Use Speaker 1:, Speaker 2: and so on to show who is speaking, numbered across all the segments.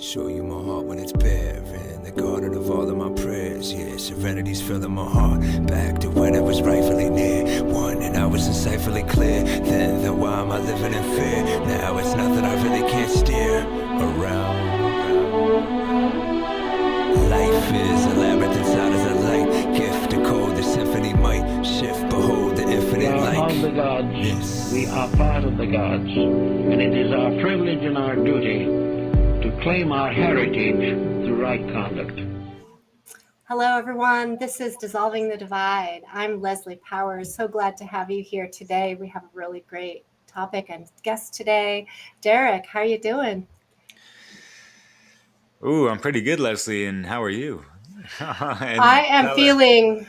Speaker 1: Show you my heart when it's bare, in the garden of all of my prayers. Yeah, serenity's filling my heart, back to when it was rightfully near. One and I was insightfully clear. Then why am I living in fear? Now it's nothing I really can't steer around. Life is a labyrinth inside as a light. Gift to code the symphony might shift. Behold the infinite light.
Speaker 2: We are of the gods.
Speaker 1: Yes.
Speaker 2: We are part of the gods. And it is our privilege and our duty to claim our heritage through right conduct.
Speaker 3: Hello, everyone. This is Dissolving the Divide. I'm Leslie Powers. So glad to have you here today. We have a really great topic and guest today. Derek, how are you doing?
Speaker 4: Ooh, I'm pretty good, Leslie. And how are you?
Speaker 3: I am feeling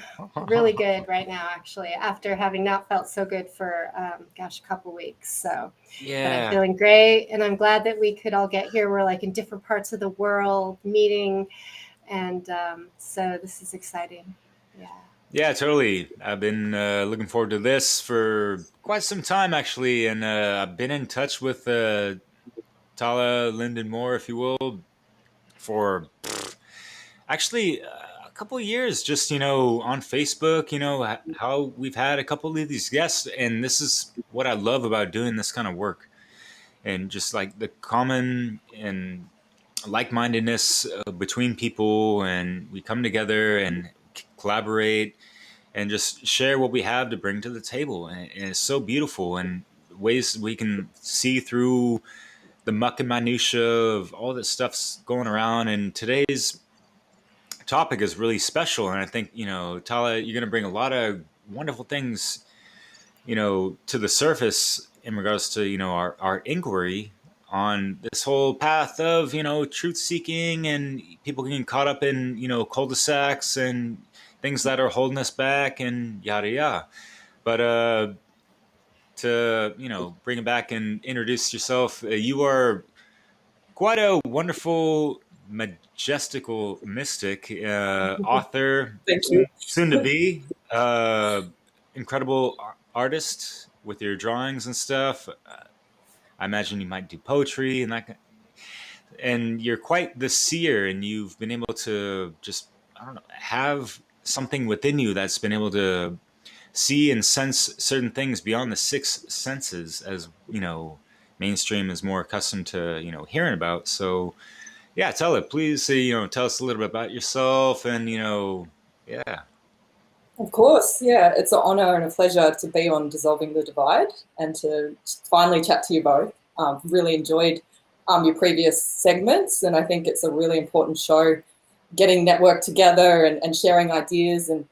Speaker 3: really good right now, actually, after having not felt so good for, a couple weeks. So,
Speaker 4: yeah,
Speaker 3: but I'm feeling great. And I'm glad that we could all get here. We're like in different parts of the world meeting. And so this is exciting.
Speaker 4: Yeah, totally. I've been looking forward to this for quite some time, actually. And I've been in touch with Tala Linden more, if you will, for actually a couple of years, just, on Facebook, how we've had a couple of these guests. And this is what I love about doing this kind of work. And just like the common and like-mindedness between people, and we come together and collaborate and just share what we have to bring to the table. And it's so beautiful, and ways we can see through the muck and minutia of all that stuff's going around. And today's topic is really special, and I think, Tala, you're going to bring a lot of wonderful things, to the surface in regards to, our inquiry on this whole path of, truth seeking, and people getting caught up in, cul-de-sacs and things that are holding us back and yada yada. But to, bring it back and introduce yourself, you are quite a wonderful, majestical mystic, author,
Speaker 5: Thank you.
Speaker 4: soon to be, incredible artist with your drawings and stuff. I imagine you might do poetry and that. And you're quite the seer, and you've been able to just, I don't know, have something within you that's been able to see and sense certain things beyond the six senses, as mainstream is more accustomed to hearing about. So yeah, please tell us a little bit about yourself, and yeah.
Speaker 5: Of course, yeah, it's an honor and a pleasure to be on Dissolving the Divide and to finally chat to you both. Really enjoyed your previous segments, and I think it's a really important show, getting networked together and sharing ideas, and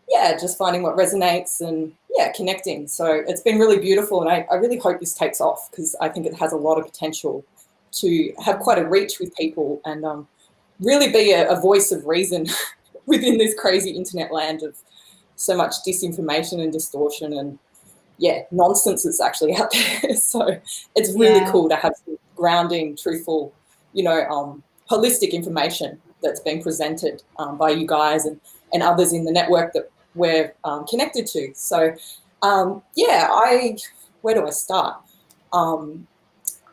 Speaker 5: yeah, just finding what resonates and yeah, connecting. So it's been really beautiful, and I really hope this takes off, because I think it has a lot of potential to have quite a reach with people and really be a voice of reason within this crazy internet land of so much disinformation and distortion and yeah, nonsense that's actually out there. So it's really cool to have some grounding, truthful, holistic information that's being presented by you guys and others in the network that we're connected to. So where do I start?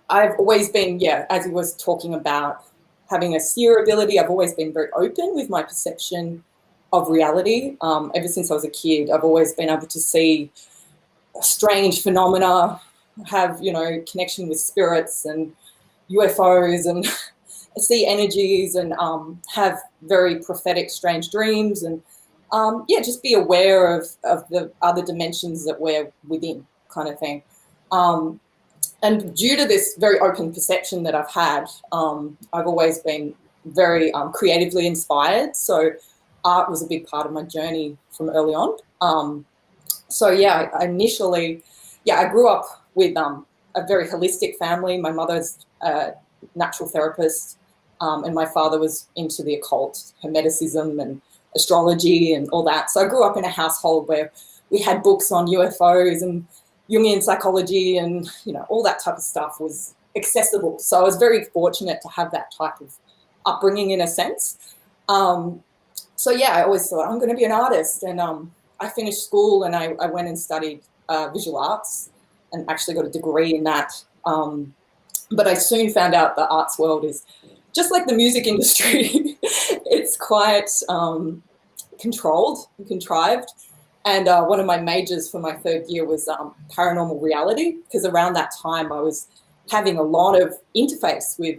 Speaker 5: I've always been, as he was talking about having a seer ability, I've always been very open with my perception of reality. Ever since I was a kid, I've always been able to see strange phenomena, have, connection with spirits and UFOs and see energies and have very prophetic, strange dreams and, just be aware of the other dimensions that we're within, kind of thing. And due to this very open perception that I've had, I've always been very creatively inspired. So art was a big part of my journey from early on. I grew up with a very holistic family. My mother's a natural therapist, and my father was into the occult, hermeticism and astrology and all that. So I grew up in a household where we had books on UFOs and Jungian psychology and, all that type of stuff was accessible. So I was very fortunate to have that type of upbringing in a sense. I always thought I'm going to be an artist. And I finished school and I went and studied visual arts and actually got a degree in that. But I soon found out the arts world is just like the music industry, it's quite controlled and contrived. And one of my majors for my third year was paranormal reality, because around that time I was having a lot of interface with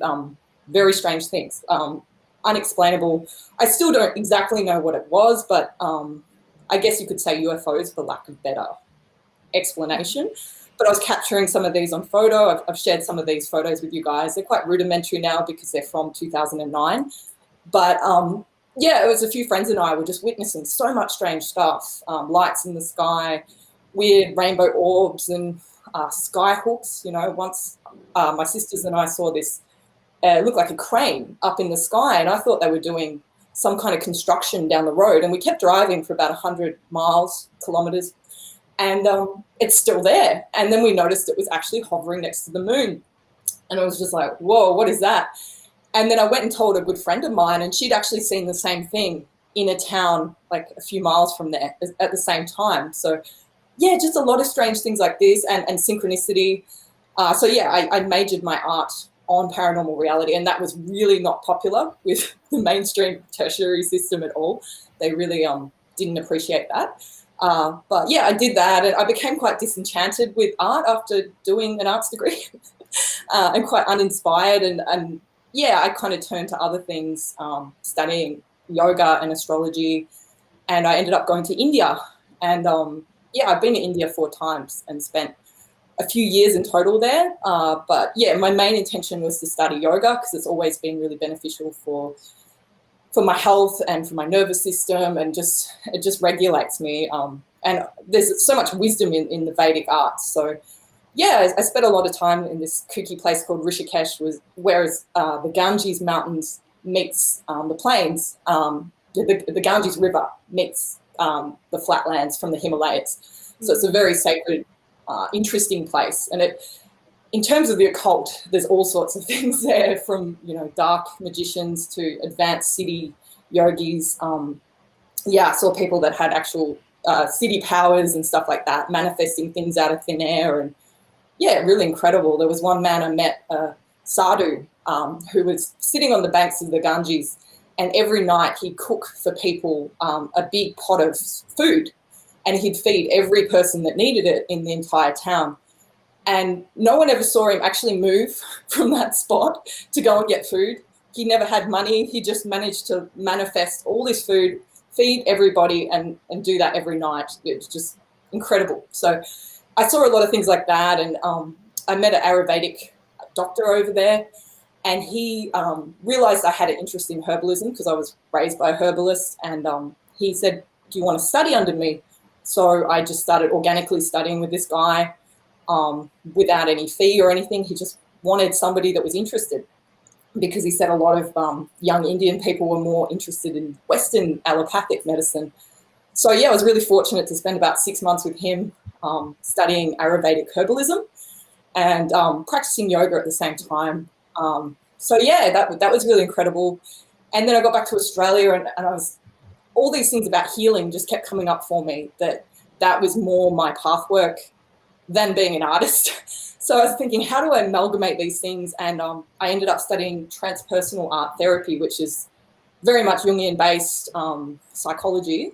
Speaker 5: very strange things, unexplainable. I still don't exactly know what it was, but I guess you could say UFOs for lack of better explanation. But I was capturing some of these on photo. I've shared some of these photos with you guys. They're quite rudimentary now because they're from 2009. But yeah, it was a few friends and I were just witnessing so much strange stuff. Lights in the sky, weird rainbow orbs and sky hooks. You know, once my sisters and I saw this, it looked like a crane up in the sky, and I thought they were doing some kind of construction down the road. And we kept driving for about 100 kilometers, and it's still there. And then we noticed it was actually hovering next to the moon. And I was just like, whoa, what is that? And then I went and told a good friend of mine, and she'd actually seen the same thing in a town like a few miles from there at the same time. So yeah, just a lot of strange things like this, and synchronicity. So yeah, I majored my art on paranormal reality, and that was really not popular with the mainstream tertiary system at all. They really didn't appreciate that. But yeah, I did that, and I became quite disenchanted with art after doing an arts degree and quite uninspired. And yeah, I kind of turned to other things, studying yoga and astrology, and I ended up going to India. And yeah, I've been to India 4 times and spent a few years in total there. But yeah, my main intention was to study yoga because it's always been really beneficial for my health and for my nervous system, and it just regulates me. And there's so much wisdom in the Vedic arts. So yeah, I spent a lot of time in this kooky place called Rishikesh, whereas the Ganges mountains meets the plains. The Ganges River meets the flatlands from the Himalayas. So it's a very sacred, interesting place. And in terms of the occult, there's all sorts of things there, from, you know, dark magicians to advanced city yogis. Yeah, I saw people that had actual city powers and stuff like that, manifesting things out of thin air. And yeah, really incredible. There was one man I met, sadhu, who was sitting on the banks of the Ganges, and every night he'd cook for people a big pot of food, and he'd feed every person that needed it in the entire town. And no one ever saw him actually move from that spot to go and get food. He never had money. He just managed to manifest all this food, feed everybody, and do that every night. It was just incredible. So I saw a lot of things like that. And I met an Ayurvedic doctor over there, and he realized I had an interest in herbalism because I was raised by a herbalist. And he said, do you want to study under me? So I just started organically studying with this guy without any fee or anything. He just wanted somebody that was interested, because he said a lot of young Indian people were more interested in Western allopathic medicine. So yeah, I was really fortunate to spend about 6 months with him studying Ayurvedic herbalism and practicing yoga at the same time. So yeah, that was really incredible. And then I got back to Australia, and I was, all these things about healing just kept coming up for me, that was more my path work than being an artist. So I was thinking, how do I amalgamate these things? And I ended up studying transpersonal art therapy, which is very much Jungian-based psychology,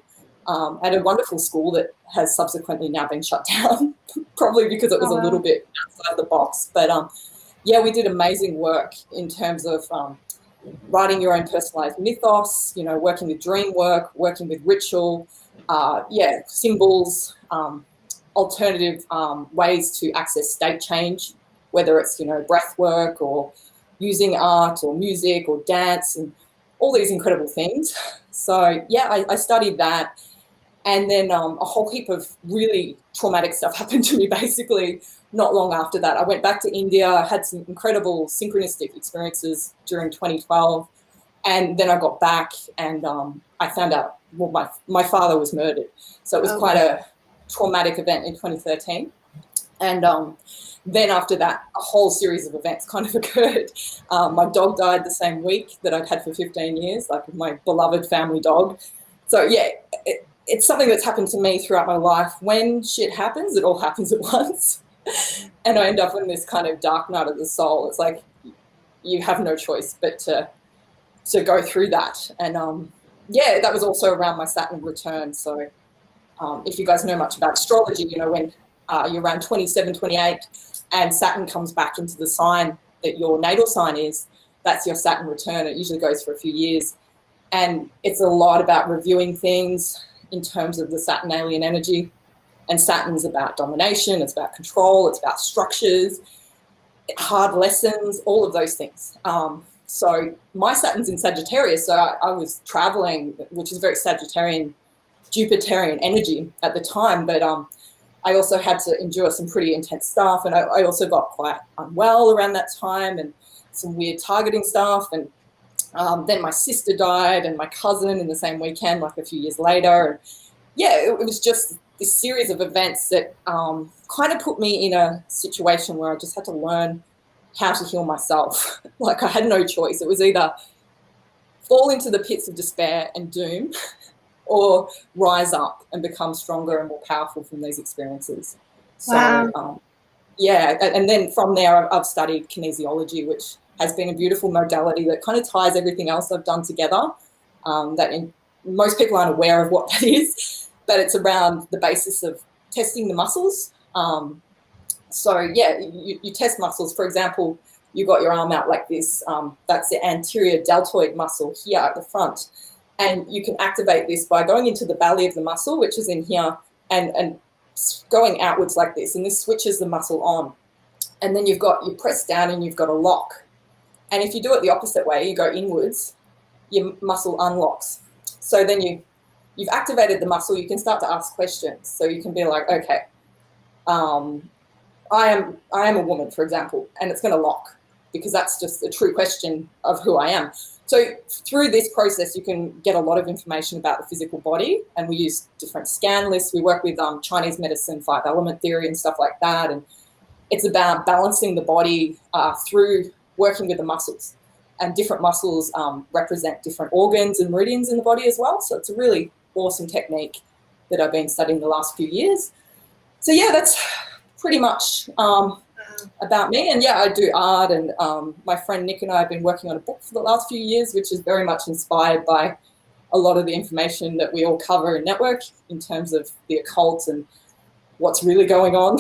Speaker 5: at a wonderful school that has subsequently now been shut down, probably because it was a little bit outside the box. But yeah, we did amazing work in terms of writing your own personalized mythos, you know, working with dream work, working with ritual, yeah, symbols, alternative ways to access state change, whether it's, you know, breath work or using art or music or dance and all these incredible things. So yeah, I studied that. And then a whole heap of really traumatic stuff happened to me basically not long after that. I went back to India, I had some incredible synchronistic experiences during 2012. And then I got back and I found out, well, my father was murdered. So it was quite a traumatic event in 2013. And then after that, a whole series of events kind of occurred. My dog died the same week that I'd had for 15 years, like my beloved family dog. So yeah, it's something that's happened to me throughout my life. When shit happens, it all happens at once. And I end up in this kind of dark night of the soul. It's like you have no choice but to go through that. And that was also around my Saturn return. So if you guys know much about astrology, when you're around 27, 28 and Saturn comes back into the sign that your natal sign is, that's your Saturn return. It usually goes for a few years. And it's a lot about reviewing things in terms of the Saturn alien energy. And Saturn's about domination, it's about control, it's about structures, hard lessons, all of those things. So my Saturn's in Sagittarius, so I was traveling, which is very Sagittarian, Jupiterian energy at the time, but I also had to endure some pretty intense stuff, and I also got quite unwell around that time, and some weird targeting stuff, and then my sister died, and my cousin in the same weekend, like a few years later, and it was just this series of events that kind of put me in a situation where I just had to learn how to heal myself. Like I had no choice. It was either fall into the pits of despair and doom or rise up and become stronger and more powerful from these experiences.
Speaker 3: Wow.
Speaker 5: So, and then from there I've studied kinesiology, which has been a beautiful modality that kind of ties everything else I've done together. Most people aren't aware of what that is, but it's around the basis of testing the muscles. You test muscles. For example, you got your arm out like this. That's the anterior deltoid muscle here at the front. And you can activate this by going into the belly of the muscle, which is in here, and going outwards like this. And this switches the muscle on. And then you press down and you've got a lock. And if you do it the opposite way, you go inwards, your muscle unlocks. So then you've activated the muscle, you can start to ask questions. So you can be like, okay, I am a woman, for example, and it's going to lock because that's just a true question of who I am. So through this process, you can get a lot of information about the physical body, and we use different scan lists. We work with Chinese medicine, 5-element theory and stuff like that. And it's about balancing the body through working with the muscles. And different muscles represent different organs and meridians in the body as well. So it's a really awesome technique that I've been studying the last few years. So that's pretty much about me. And I do art, and my friend Nick and I have been working on a book for the last few years, which is very much inspired by a lot of the information that we all cover in Network in terms of the occult and what's really going on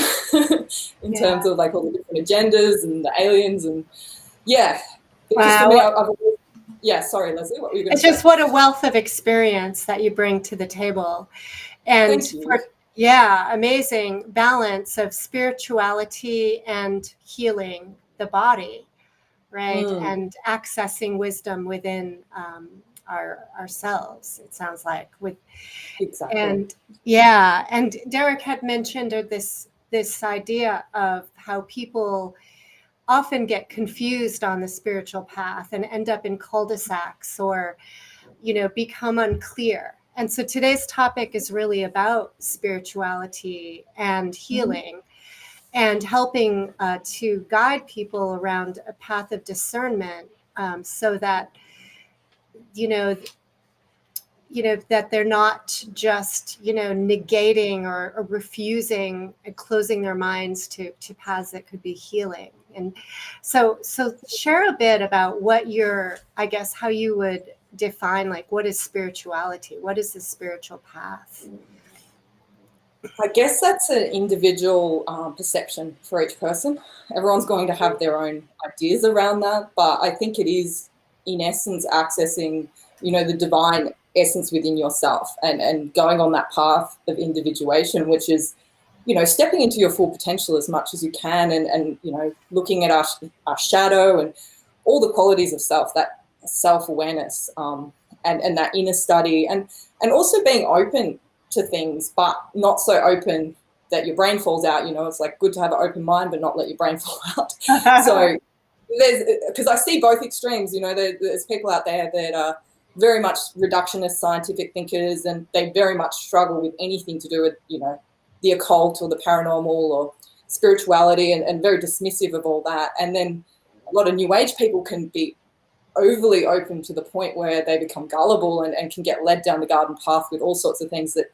Speaker 5: in terms of like all the different agendas and the aliens and
Speaker 3: Wow.
Speaker 5: Sorry, Leslie, what were you going to
Speaker 3: It's
Speaker 5: say?
Speaker 3: just what a wealth of experience that you bring to the table. And
Speaker 5: Thank you.
Speaker 3: Amazing balance of spirituality and healing the body, right? And accessing wisdom within ourselves, it sounds like.
Speaker 5: Exactly.
Speaker 3: And Derek had mentioned this idea of how people often get confused on the spiritual path and end up in cul-de-sacs or, become unclear. And so today's topic is really about spirituality and healing and helping to guide people around a path of discernment so that, that they're not just, negating or refusing and closing their minds to paths that could be healing. And so share a bit about how you would define, like, what is spirituality? What is the spiritual path?
Speaker 5: I guess that's an individual perception for each person. Everyone's going to have their own ideas around that, but I think it is, in essence, accessing, the divine essence within yourself and going on that path of individuation, which is, stepping into your full potential as much as you can and looking at our shadow and all the qualities of self, that self-awareness and that inner study and also being open to things, but not so open that your brain falls out. It's like good to have an open mind, but not let your brain fall out. So because I see both extremes, there's people out there that are very much reductionist scientific thinkers, and they very much struggle with anything to do with, the occult or the paranormal or spirituality and very dismissive of all that. And then a lot of New Age people can be overly open to the point where they become gullible and can get led down the garden path with all sorts of things that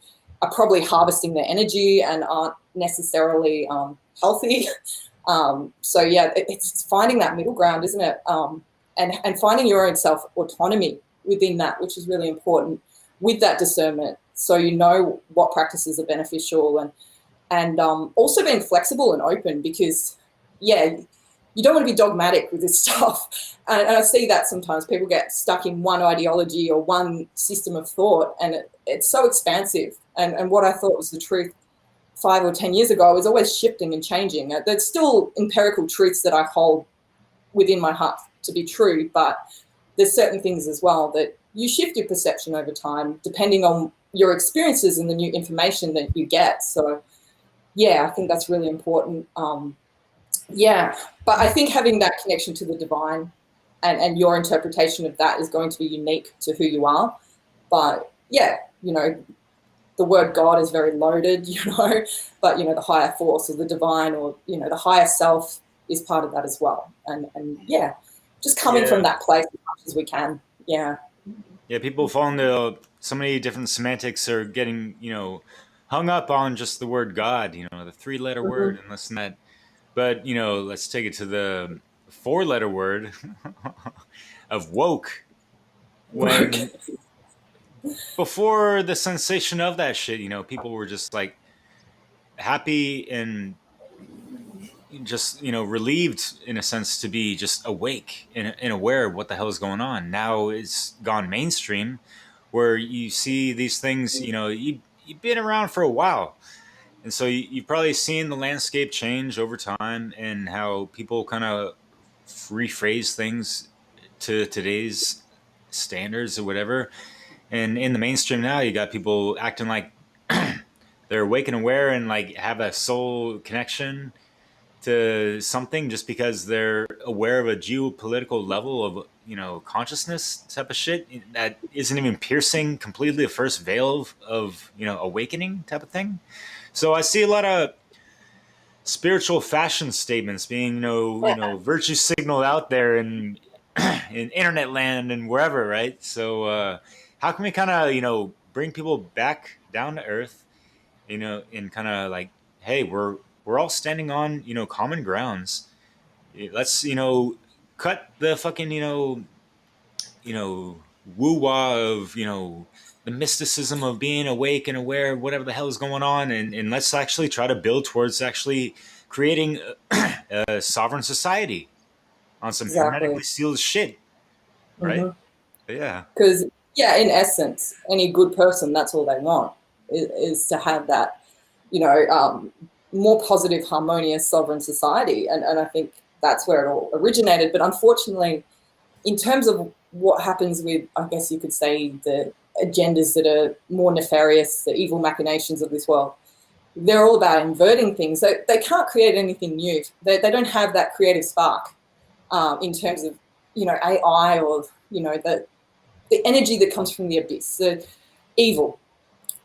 Speaker 5: are probably harvesting their energy and aren't necessarily healthy. So yeah, it's finding that middle ground, isn't it? And finding your own self autonomy within that, which is really important with that discernment. So you know what practices are beneficial, and also being flexible and open, because yeah, you don't want to be dogmatic with this stuff. And I see that sometimes people get stuck in one ideology or one system of thought, and it's so expansive. And what I thought was the truth 5 or 10 years ago is always shifting and changing. There's still empirical truths that I hold within my heart to be true, but there's certain things as well that you shift your perception over time depending on your experiences and the new information that you get. So yeah, I think that's really important. Yeah, but I think having that connection to the divine and your interpretation of that is going to be unique to who you are. But yeah, you know, the word God is very loaded, you know, but, you know, the higher force or the divine or, you know, the higher self is part of that as well. And yeah, just coming from that place as much as we can. Yeah.
Speaker 4: Yeah, people fall into so many different semantics, are getting, you know, hung up on just the word God, you know, the 3-letter word and this and that. But, you know, let's take it to the 4-letter word of woke. When before the sensation of that shit, you know, people were just like happy and just, you know, relieved in a sense to be just awake and aware of what the hell is going on. Now it's gone mainstream, where you see these things, you know, you've been around for a while. And so you've probably seen the landscape change over time and how people kind of rephrase things to today's standards or whatever. And in the mainstream now, you got people acting like they're awake and aware and like have a soul connection to something just because they're aware of a geopolitical level of, you know, consciousness type of shit that isn't even piercing completely the first veil of you know, awakening type of thing. So I see a lot of spiritual fashion statements being, you know, virtue signaled out there in in internet land and wherever, right? So how can we kind of, you know, bring people back down to earth, you know, and kind of like, hey, we're all standing on, you know, common grounds. Let's, you know, cut the fucking, you know, woo wah of, you know, the mysticism of being awake and aware of whatever the hell is going on, and let's actually try to build towards actually creating a sovereign society on some
Speaker 5: Exactly.
Speaker 4: hermetically sealed shit, right? Yeah.
Speaker 5: Because, yeah, in essence, any good person, that's all they want is to have that, you know, more positive, harmonious, sovereign society. And I think that's where it all originated. But unfortunately, in terms of what happens with, I guess you could say, the agendas that are more nefarious, the evil machinations of this world, they're all about inverting things. So they can't create anything new. They don't have that creative spark in terms of, you know, AI or, you know, the energy that comes from the abyss, the evil.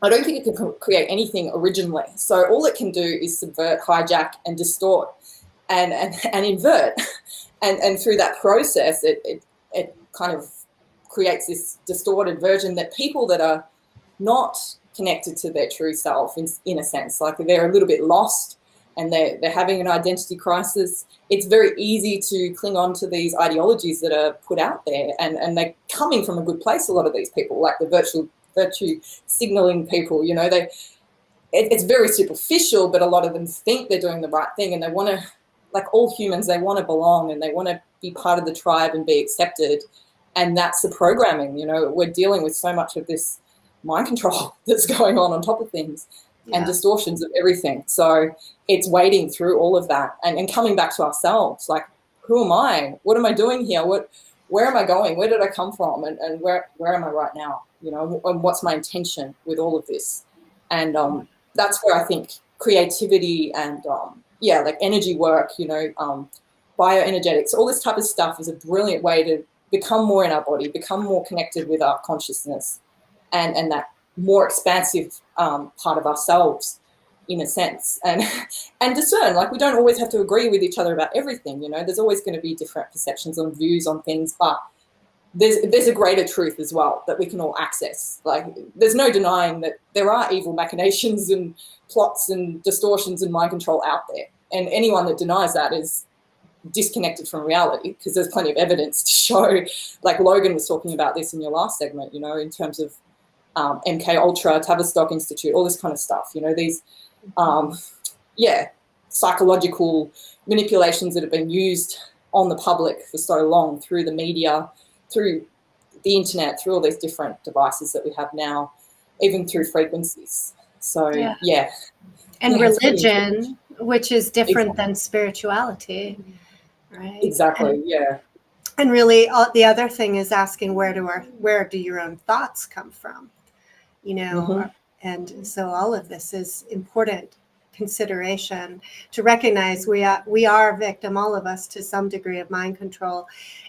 Speaker 5: I don't think it can create anything originally. So all it can do is subvert, hijack, and distort, and invert. And through that process, it kind of creates this distorted version that people that are not connected to their true self, in a sense, like they're a little bit lost and they're having an identity crisis. It's very easy to cling on to these ideologies that are put out there, and they're coming from a good place, a lot of these people, like the virtue signaling people, you know, it's very superficial, but a lot of them think they're doing the right thing, and they want to, like all humans, they want to belong and they want to be part of the tribe and be accepted. And that's the programming, you know. We're dealing with so much of this mind control that's going on top of things, and distortions of everything. So it's wading through all of that and coming back to ourselves, like, who am I? What am I doing here? Where am I going? Where did I come from? And where am I right now? You know, and what's my intention with all of this? And that's where I think creativity and like energy work, you know, bioenergetics, all this type of stuff is a brilliant way to become more in our body, become more connected with our consciousness, and that more expansive part of ourselves, in a sense, and discern. Like, we don't always have to agree with each other about everything, you know. There's always going to be different perceptions and views on things, but there's a greater truth as well that we can all access. Like, there's no denying that there are evil machinations and plots and distortions and mind control out there. And anyone that denies that is disconnected from reality, because there's plenty of evidence to show, like Logan was talking about this in your last segment, in terms of MK Ultra, Tavistock Institute, all this kind of stuff, these, psychological manipulations that have been used on the public for so long through the media, through the internet, through all these different devices that we have now, even through frequencies. So,
Speaker 3: And religion, which is different than spirituality, right?
Speaker 5: Exactly,
Speaker 3: And really, the other thing is asking where do your own thoughts come from, And so all of this is important consideration to recognize we are a victim, all of us, to some degree of mind control,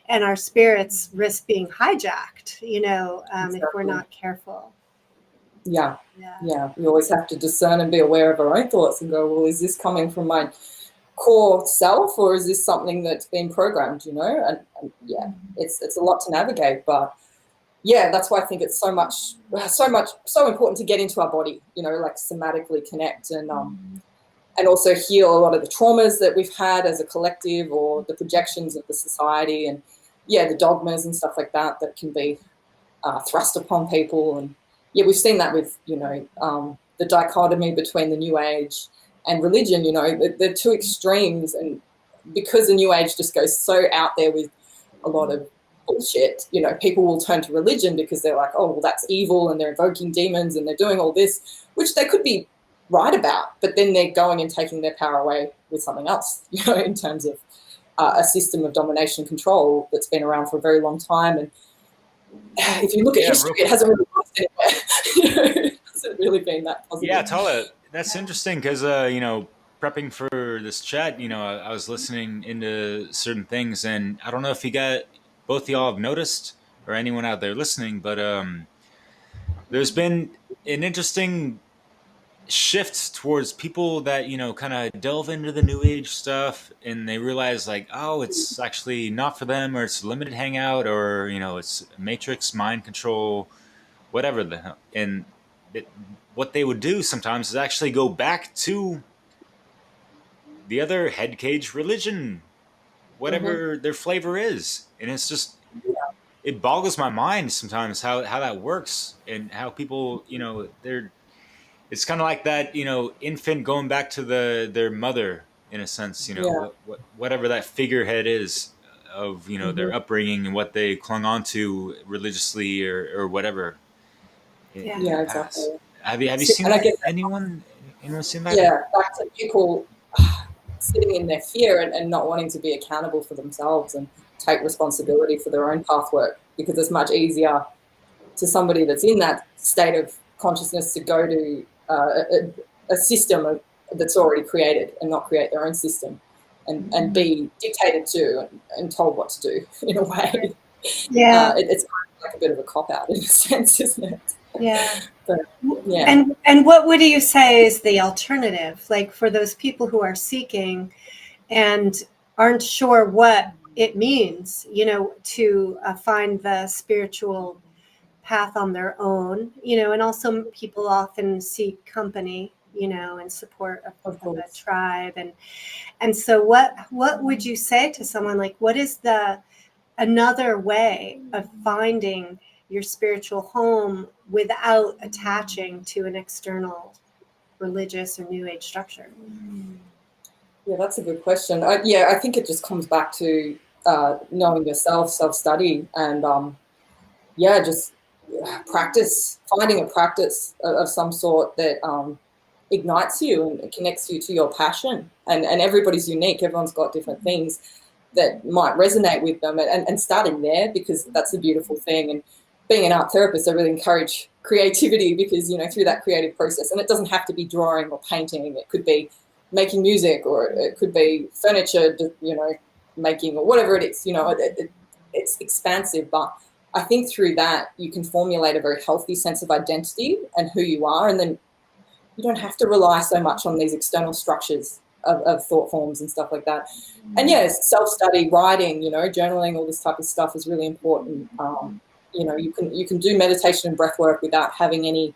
Speaker 3: and our spirits risk being hijacked, if we're not careful.
Speaker 5: Yeah. We always have to discern and be aware of our own thoughts and go, well, is this coming from my core self, or is this something that's been programmed, and it's a lot to navigate, but that's why I think it's so important to get into our body, like somatically connect and also heal a lot of the traumas that we've had as a collective, or the projections of the society, and the dogmas and stuff like that can be thrust upon people. And we've seen that with the dichotomy between the New Age and religion. They're two extremes, and because the New Age just goes so out there with a lot of bullshit, people will turn to religion because they're like, oh, well, that's evil, and they're invoking demons and they're doing all this, which they could be right about, but then they're going and taking their power away with something else, in terms of a system of domination control that's been around for a very long time. And if you look at history, it hasn't really gone anywhere. It hasn't really been that positive.
Speaker 4: Yeah, Tala, that's interesting because, prepping for this chat, I was listening into certain things, and I don't know if both of y'all have noticed, or anyone out there listening, but there's been an interesting shift towards people that, kind of delve into the New Age stuff, and they realize like, oh, it's actually not for them, or it's limited hangout, or, it's matrix, mind control, whatever the hell. And what they would do sometimes is actually go back to the other head cage religion, whatever their flavor is. And it's just, it boggles my mind sometimes how that works, and how people, it's kind of like that, infant going back to their mother, in a sense, whatever that figurehead is of, their upbringing and what they clung on to religiously or whatever.
Speaker 5: Exactly.
Speaker 4: Have you seen that? Anyone seen that?
Speaker 5: Yeah, back to people sitting in their fear and not wanting to be accountable for themselves and take responsibility for their own pathwork, because it's much easier to somebody that's in that state of consciousness to go to a system that's already created and not create their own system and be dictated to and told what to do, in a way. It's kind of like a bit of a cop-out in a sense, isn't it? But,
Speaker 3: And what would you say is the alternative, like for those people who are seeking and aren't sure what it means, to find the spiritual path on their own, and also people often seek company, and support of a tribe, and so what would you say to someone, like, what is another way of finding your spiritual home without attaching to an external religious or New Age structure?
Speaker 5: Yeah, that's a good question. I think it just comes back to knowing yourself, self-study, and just practice, finding a practice of some sort that ignites you and connects you to your passion. And everybody's unique. Everyone's got different things that might resonate with them, and starting there, because that's a beautiful thing. And being an art therapist, I really encourage creativity, because, through that creative process, and it doesn't have to be drawing or painting. It could be making music, or it could be furniture, making, or whatever it is. It's expansive, but I think through that you can formulate a very healthy sense of identity and who you are, and then you don't have to rely so much on these external structures of thought forms and stuff like that. And self-study, writing, journaling, all this type of stuff is really important. You can do meditation and breath work without having any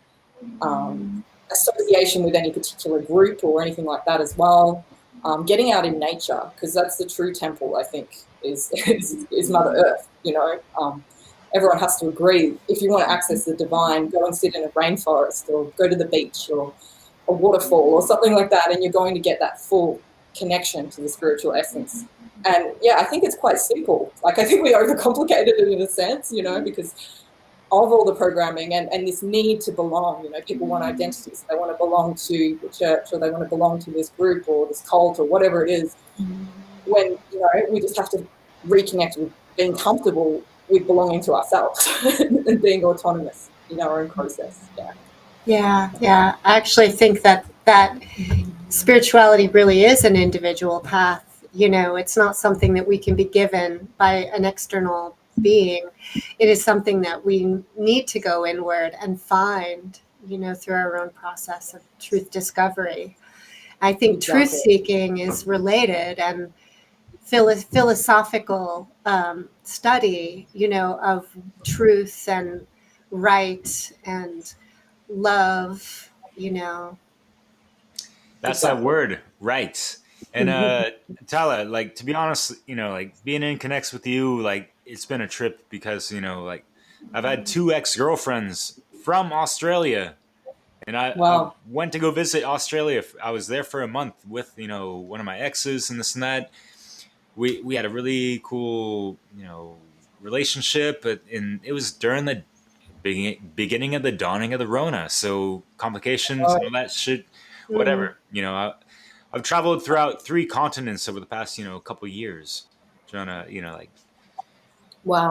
Speaker 5: association with any particular group or anything like that as well. getting out in nature, because that's the true temple, I think, is Mother Earth, you know. Everyone has to agree, if you want to access the divine, go and sit in a rainforest or go to the beach or a waterfall or something like that, and you're going to get that full connection to the spiritual essence. And yeah, I think it's quite simple. Like, I think we overcomplicated it in a sense, you know, because of all the programming and this need to belong. You know, people want identities. They want to belong to the church, or they want to belong to this group or this cult or whatever it is. When, you know, we just have to reconnect with being comfortable with belonging to ourselves and being autonomous in our own process.
Speaker 3: Yeah. I actually think that spirituality really is an individual path. You know, it's not something that we can be given by an external being. It is something that we need to go inward and find, you know, through our own process of truth discovery. I think truth seeking is related, and philosophical study, you know, of truth and right and love, you know.
Speaker 4: That's that word, right. And Tala, like, to be honest, you know, like, being in connects with you, like, it's been a trip, because, you know, like, I've had 2 ex-girlfriends from Australia, and I went to go visit Australia. I was there for a month with, you know, one of my exes and this and that. We had a really cool, you know, relationship, and it was during the beginning of the dawning of the Rona, so complications and all that shit, whatever. You know, I've traveled throughout 3 continents over the past, you know, couple years, trying to, you know, like,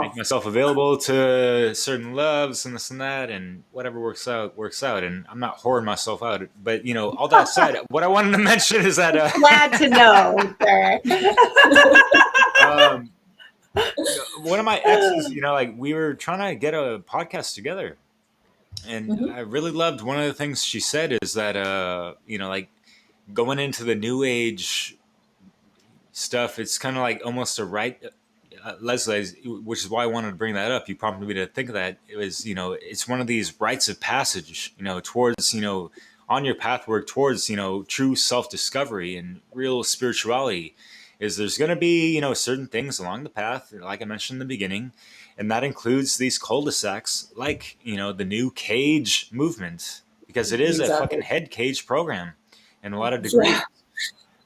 Speaker 4: make myself available to certain loves and this and that, and whatever works out. And I'm not whoring myself out, but, you know, all that aside, what I wanted to mention is that
Speaker 3: Glad to know, Derek.
Speaker 4: One of my exes, you know, like, we were trying to get a podcast together, and I really loved one of the things she said is that, you know, like, going into the new age stuff, it's kind of like almost a right, Leslie, which is why I wanted to bring that up. You prompted me to think of that. It was, you know, it's one of these rites of passage, you know, towards, you know, on your pathwork towards, you know, true self-discovery and real spirituality. Is there's going to be, you know, certain things along the path, like I mentioned in the beginning, and that includes these cul-de-sacs, like, you know, the new cage movement, because it is a fucking head cage program in a lot of degrees.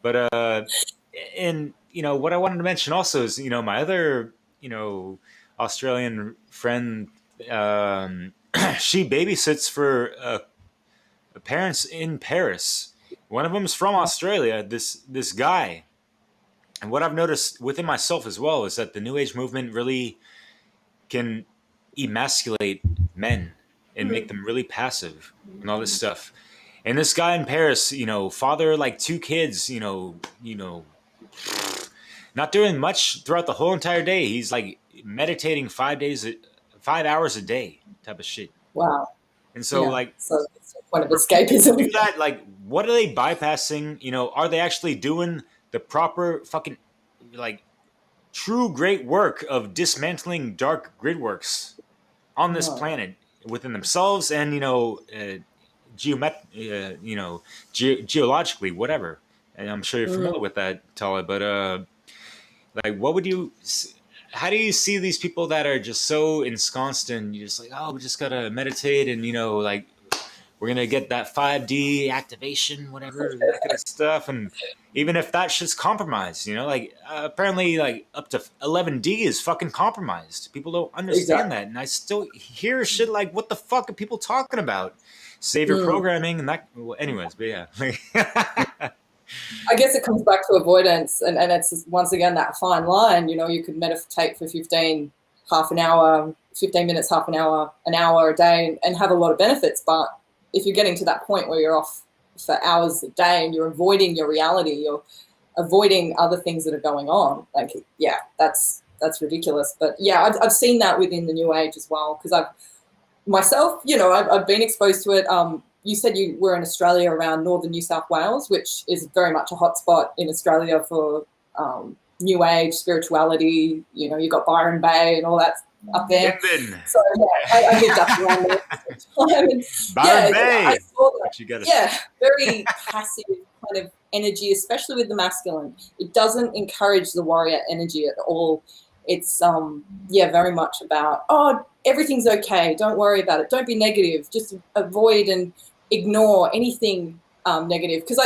Speaker 4: But and, you know, what I wanted to mention also is, you know, my other, you know, Australian friend, she babysits for parents in Paris. One of them's from Australia. This guy. And what I've noticed within myself as well is that the New Age movement really can emasculate men and make them really passive and all this stuff. And this guy in Paris, you know, father like 2 kids, you know, not doing much throughout the whole entire day. He's like meditating 5 hours a day type of shit.
Speaker 5: Wow.
Speaker 4: And so, like,
Speaker 5: so it's one of escapism.
Speaker 4: Do that, like, what are they bypassing? You know, are they actually doing the proper fucking, like, true great work of dismantling dark gridworks on this planet within themselves and, you know, geologically, whatever. And I'm sure you're familiar with that, Tala. But like, what would you? How do you see these people that are just so ensconced and you're just like, oh, we just gotta meditate and, you know, like, we're gonna get that 5D activation, whatever, that kind of stuff. And even if that shit's compromised, you know, like, apparently, like, up to 11D is fucking compromised. People don't understand that, and I still hear shit like, "What the fuck are people talking about? Savior programming and that." Well, anyways, but yeah.
Speaker 5: I guess it comes back to avoidance, and it's once again that fine line. You know, you could meditate for 15 minutes, half an hour a day, and have a lot of benefits, but if you're getting to that point where you're off for hours a day and you're avoiding your reality, you're avoiding other things that are going on, like, yeah, that's ridiculous. But yeah, I've seen that within the New Age as well, because I've myself, you know, I've been exposed to it. You said you were in Australia around northern New South Wales, which is very much a hotspot in Australia for New Age spirituality. You know, you got Byron Bay and all that up there. So yeah, I lived up around there.
Speaker 4: Byron Bay.
Speaker 5: I saw that. Very passive, kind of energy, especially with the masculine. It doesn't encourage the warrior energy at all. It's very much about, oh, everything's okay, don't worry about it, don't be negative, just avoid and ignore anything negative. Because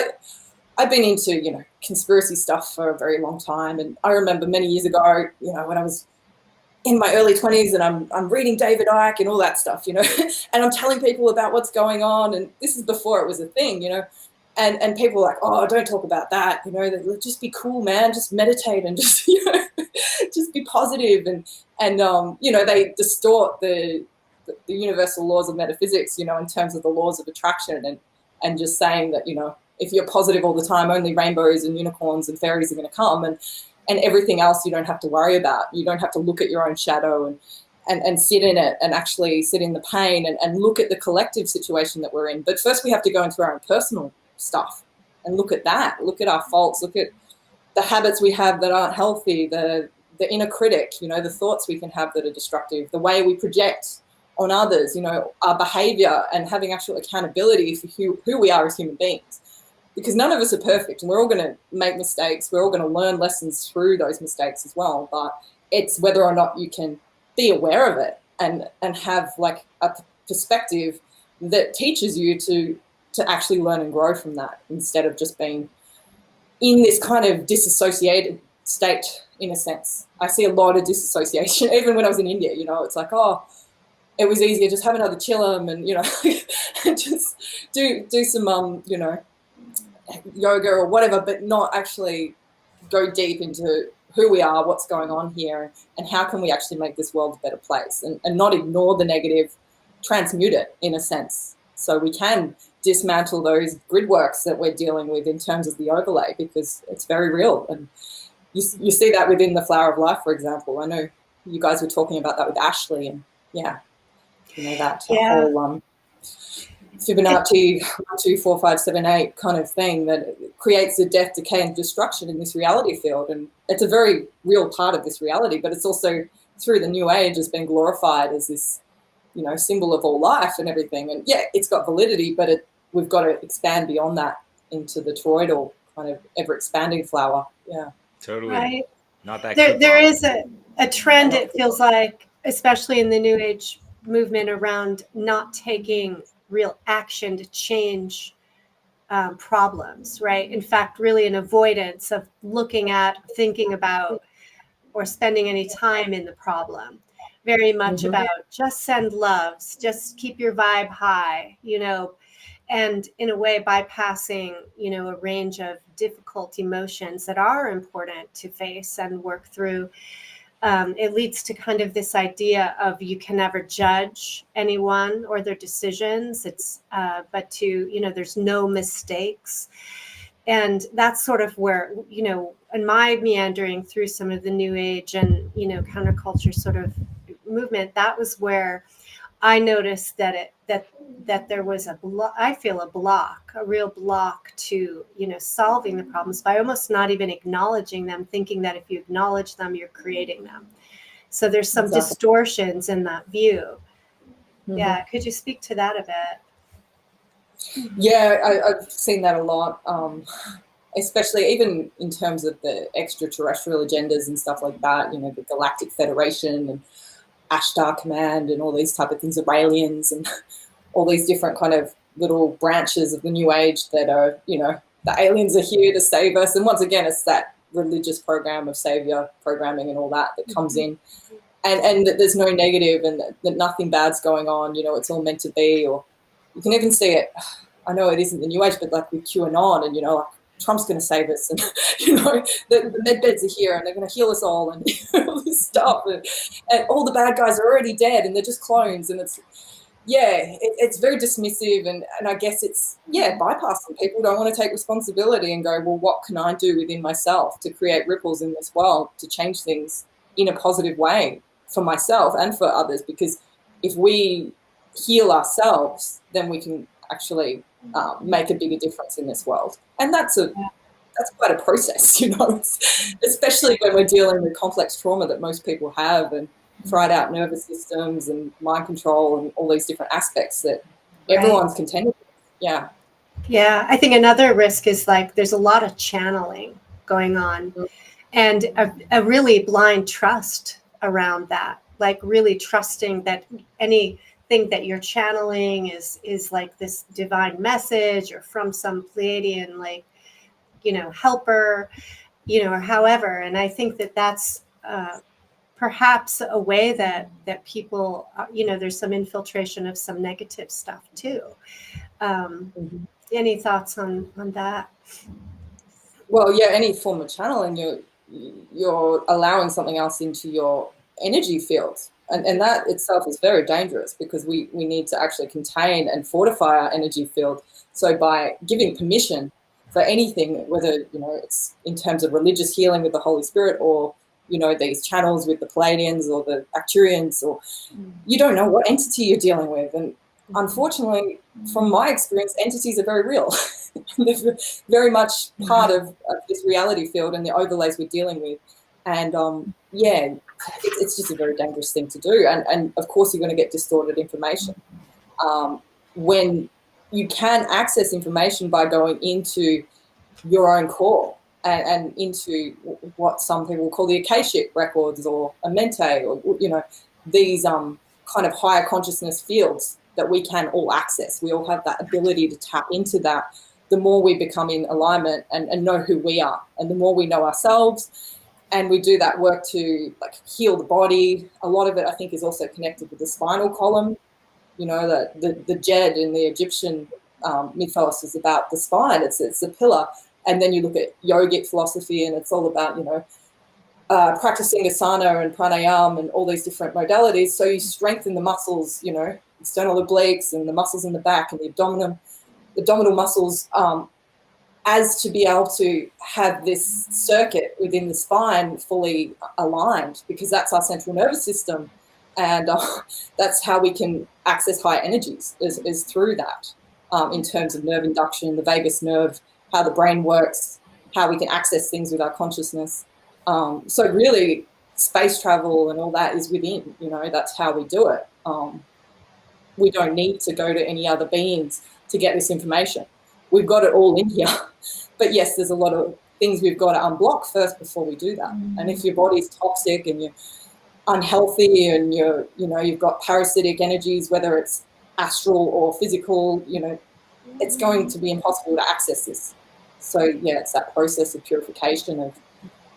Speaker 5: I've been into, conspiracy stuff for a very long time, and I remember many years ago, when I was in my early 20s and I'm reading David Icke and all that stuff, and I'm telling people about what's going on, and this is before it was a thing, and people are like, oh, don't talk about that, just be cool, man, just meditate and just, just be positive, and they distort the universal laws of metaphysics, in terms of the laws of attraction, and just saying that, if you're positive all the time, only rainbows and unicorns and fairies are going to come, and everything else you don't have to worry about. You don't have to look at your own shadow and sit in it and actually sit in the pain and look at the collective situation that we're in. But first we have to go into our own personal stuff and look at that, look at our faults, look at the habits we have that aren't healthy, the inner critic, the thoughts we can have that are destructive, the way we project on others, our behavior, and having actual accountability for who we are as human beings. Because none of us are perfect, and we're all going to make mistakes. We're all going to learn lessons through those mistakes as well. But it's whether or not you can be aware of it and have like a perspective that teaches you to actually learn and grow from that, instead of just being in this kind of disassociated state, in a sense. I see a lot of disassociation, even when I was in India, it's like, oh, it was easier, just have another chillum and, just do some, yoga or whatever, but not actually go deep into who we are, what's going on here, and how can we actually make this world a better place, and not ignore the negative, transmute it, in a sense, so we can dismantle those grid works that we're dealing with in terms of the overlay, because it's very real. And you see that within the Flower of Life, for example. I know you guys were talking about that with Ashley, and that whole Fibonacci 1, 2, 4, 5, 7, 8 kind of thing that creates the death, decay, and destruction in this reality field. And it's a very real part of this reality, but it's also, through the New Age, has been glorified as this, symbol of all life and everything. And yeah, it's got validity, but we've got to expand beyond that into the toroidal kind of ever-expanding flower. Yeah.
Speaker 4: Totally.
Speaker 3: Right.
Speaker 4: Not that
Speaker 3: there is a trend, it feels like, especially in the New Age movement, around not taking real action to change problems, right? In fact, really an avoidance of looking at, thinking about, or spending any time in the problem. Very much about just send loves, just keep your vibe high, and in a way bypassing, a range of difficult emotions that are important to face and work through. It leads to kind of this idea of you can never judge anyone or their decisions. But there's no mistakes. And that's sort of where, in my meandering through some of the New Age and, counterculture sort of movement, that was where I noticed that there was a real block to, solving the problems by almost not even acknowledging them, thinking that if you acknowledge them, you're creating them. So there's some distortions in that view. Yeah. Could you speak to that a bit?
Speaker 5: Yeah, I've seen that a lot, especially even in terms of the extraterrestrial agendas and stuff like that, the Galactic Federation and Ashtar Command and all these type of things, Aurelians and all these different kind of little branches of the New Age that are, the aliens are here to save us. And once again, it's that religious program of savior programming and all that comes in. And that there's no negative and that nothing bad's going on, it's all meant to be. Or you can even see it, I know it isn't the New Age, but like with QAnon and, like Trump's going to save us and, the med beds are here and they're going to heal us all and all this stuff. And all the bad guys are already dead and they're just clones. And it's very dismissive. And I guess it's, bypassing. People don't want to take responsibility and go, well, what can I do within myself to create ripples in this world, to change things in a positive way for myself and for others? Because if we heal ourselves, then we can actually make a bigger difference in this world. And that's quite a process, especially when we're dealing with complex trauma that most people have and fried out nervous systems and mind control and all these different aspects that everyone's contending with. Yeah.
Speaker 3: Yeah, I think another risk is like there's a lot of channeling going on and a really blind trust around that, like really trusting that anything that you're channeling is like this divine message or from some Pleiadian, like, helper, or however. And I think that that's perhaps a way that people, there's some infiltration of some negative stuff too.
Speaker 5: Mhm.
Speaker 3: Any thoughts on that?
Speaker 5: Well, yeah, any form of channeling, you're allowing something else into your energy field. And that itself is very dangerous because we need to actually contain and fortify our energy field. So by giving permission for anything, whether, it's in terms of religious healing with the Holy Spirit or, these channels with the Palladians or the Acturians, or you don't know what entity you're dealing with. And unfortunately, from my experience, entities are very real. They're very much part of this reality field and the overlays we're dealing with. And yeah, it's just a very dangerous thing to do. And of course, you're going to get distorted information. When you can access information by going into your own core and into what some people call the Akashic records or a mente, or, these kind of higher consciousness fields that we can all access. We all have that ability to tap into that. The more we become in alignment and know who we are, and the more we know ourselves, and we do that work to like heal the body. A lot of it, I think, is also connected with the spinal column. The Jed in the Egyptian mythos is about the spine. It's the pillar. And then you look at yogic philosophy, and it's all about, practicing asana and pranayama and all these different modalities. So you strengthen the muscles, external obliques and the muscles in the back and the abdominal muscles, as to be able to have this circuit within the spine fully aligned, because that's our central nervous system. And that's how we can access higher energies is through that, in terms of nerve induction, the vagus nerve, how the brain works, how we can access things with our consciousness. So really, space travel and all that is within, that's how we do it. We don't need to go to any other beings to get this information. We've got it all in here. But yes, there's a lot of things we've got to unblock first before we do that. And if your body's toxic and you're unhealthy and you've got parasitic energies, whether it's astral or physical, it's going to be impossible to access this. So yeah, it's that process of purification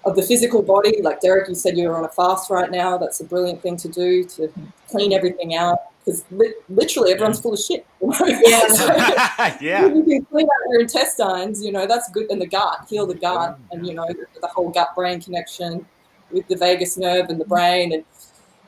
Speaker 5: of the physical body. Like Derek, you said you're on a fast right now. That's a brilliant thing to do, to clean everything out, because literally everyone's full of shit.
Speaker 3: Yeah.
Speaker 5: So
Speaker 4: Yeah.
Speaker 5: you can clean out your intestines, that's good. And the gut, heal the gut, and the whole gut-brain connection with the vagus nerve and the brain. And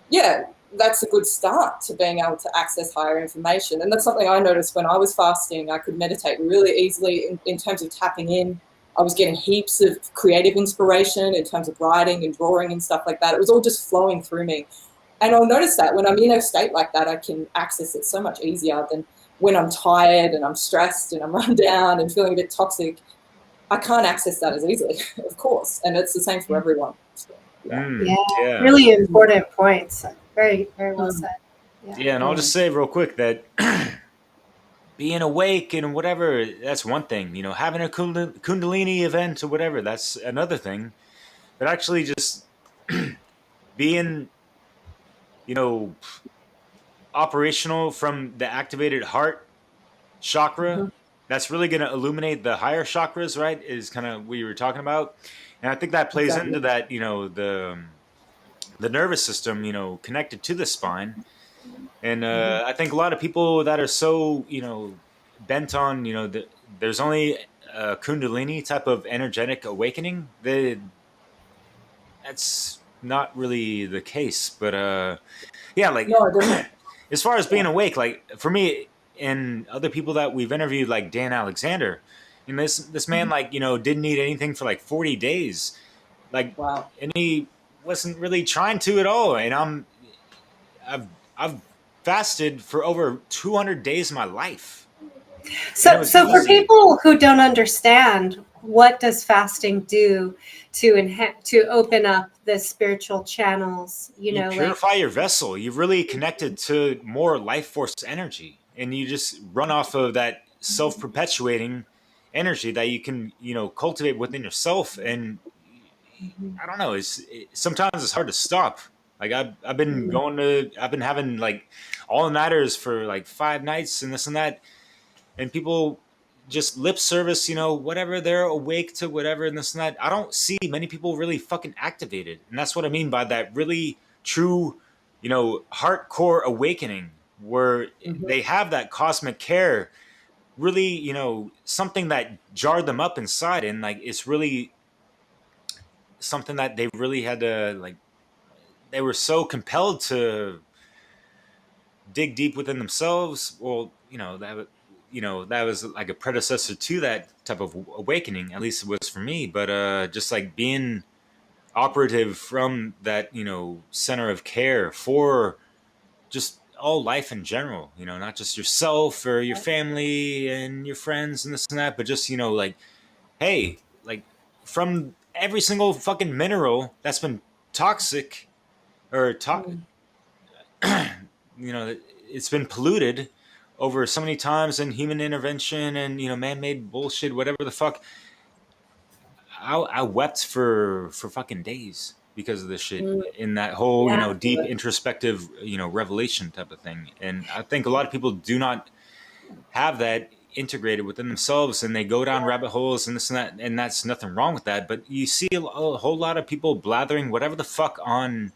Speaker 5: yeah, that's a good start to being able to access higher information. And that's something I noticed when I was fasting. I could meditate really easily in terms of tapping in. I was getting heaps of creative inspiration in terms of writing and drawing and stuff like that. It was all just flowing through me. And I'll notice that when I'm in a state like that, I can access it so much easier than when I'm tired and I'm stressed and I'm run down and feeling a bit toxic. I can't access that as easily, of course. And it's the same for everyone. So,
Speaker 3: Yeah, really important points. Very, very well said.
Speaker 4: Yeah, and I'll just say real quick that being awake and whatever, that's one thing. Having a Kundalini event or whatever, that's another thing. But actually just being, operational from the activated heart chakra, that's really going to illuminate the higher chakras, right? Is kind of what you were talking about. And I think that plays into that, the nervous system, connected to the spine. And I think a lot of people that are so, bent on, there's only a Kundalini type of energetic awakening. That's not really the case. But yeah, like as far as being awake, like for me and other people that we've interviewed, like Dan Alexander, this man, like, didn't eat anything for like 40 days. Like,
Speaker 5: wow.
Speaker 4: And he wasn't really trying to at all. And I've fasted for over 200 days of my life.
Speaker 3: So for people who don't understand, what does fasting do to open up the spiritual channels?
Speaker 4: You purify your vessel. You've really connected to more life force energy, and you just run off of that self-perpetuating energy that you can, cultivate within yourself. And I don't know, sometimes it's hard to stop. Like I've been I've been having like all the matters for like 5 nights and this and that, and people just lip service, whatever, they're awake to whatever and this and that. I don't see many people really fucking activated. And that's what I mean by that really true, hardcore awakening where they have that cosmic care, really, something that jarred them up inside. And like, it's really something that they really had to like, they were so compelled to dig deep within themselves. Well, that was like a predecessor to that type of awakening. At least it was for me. But just like being operative from that, center of care for just all life in general. Not just yourself or your family and your friends and this and that, but just like, hey, like from every single fucking mineral that's been toxic or it's been polluted over so many times in human intervention and man-made bullshit, whatever the fuck. I wept for fucking days because of this shit in that whole deep introspective revelation type of thing. And I think a lot of people do not have that integrated within themselves, and they go down rabbit holes and this and that, and that's nothing wrong with that. But you see a whole lot of people blathering whatever the fuck on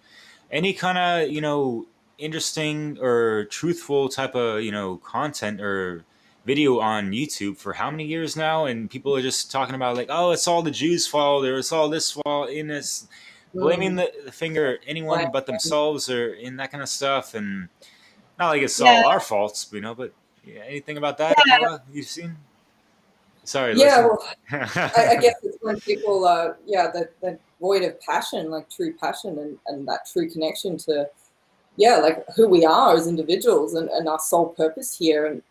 Speaker 4: any kind of interesting or truthful type of content or video on YouTube for how many years now, and people are just talking about like, oh, it's all the Jews' fault or it's all this fault, in this blaming the finger at anyone but themselves or in that kind of stuff. And not like it's all our faults, but anything about that, Tala, you've seen? Sorry,
Speaker 5: Yeah,
Speaker 4: listen.
Speaker 5: well, I guess it's when people are, that void of passion, like true passion and that true connection to, like who we are as individuals and our sole purpose here. And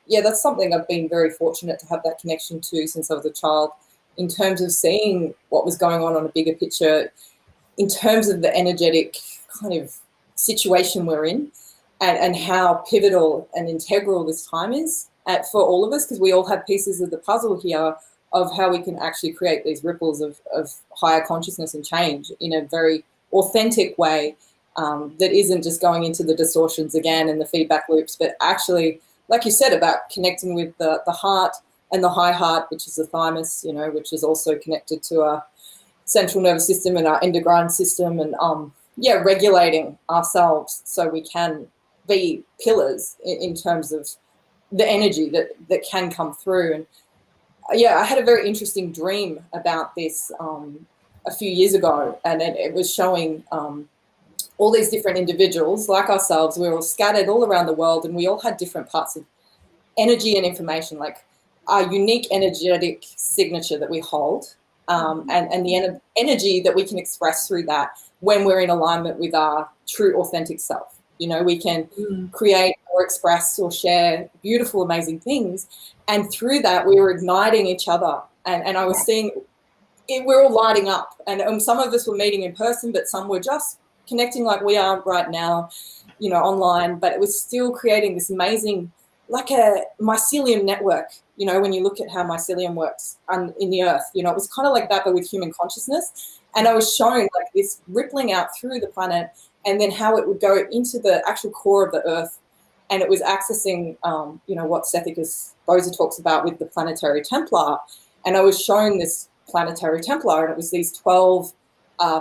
Speaker 5: that's something I've been very fortunate to have that connection to since I was a child, in terms of seeing what was going on a bigger picture, in terms of the energetic kind of situation we're in, and how pivotal and integral this time is for all of us, because we all have pieces of the puzzle here of how we can actually create these ripples of higher consciousness and change in a very authentic way, that isn't just going into the distortions again and the feedback loops, but actually, like you said, about connecting with the heart and the high heart, which is the thymus, which is also connected to our central nervous system and our endocrine system, and regulating ourselves so we can be pillars in terms of the energy that can come through. And I had a very interesting dream about this a few years ago, and it was showing all these different individuals like ourselves. We were all scattered all around the world, and we all had different parts of energy and information, like our unique energetic signature that we hold, and the energy that we can express through that when we're in alignment with our true authentic self. We can create or express or share beautiful, amazing things. And through that, we were igniting each other. And I was seeing we're all lighting up. And some of us were meeting in person, but some were just connecting like we are right now, online. But it was still creating this amazing, like a mycelium network. When you look at how mycelium works in the earth, it was kind of like that, but with human consciousness. And I was shown like this rippling out through the planet, and then how it would go into the actual core of the earth. And it was accessing, what Sethicus Boza talks about with the planetary Templar. And I was shown this planetary Templar, and it was these 12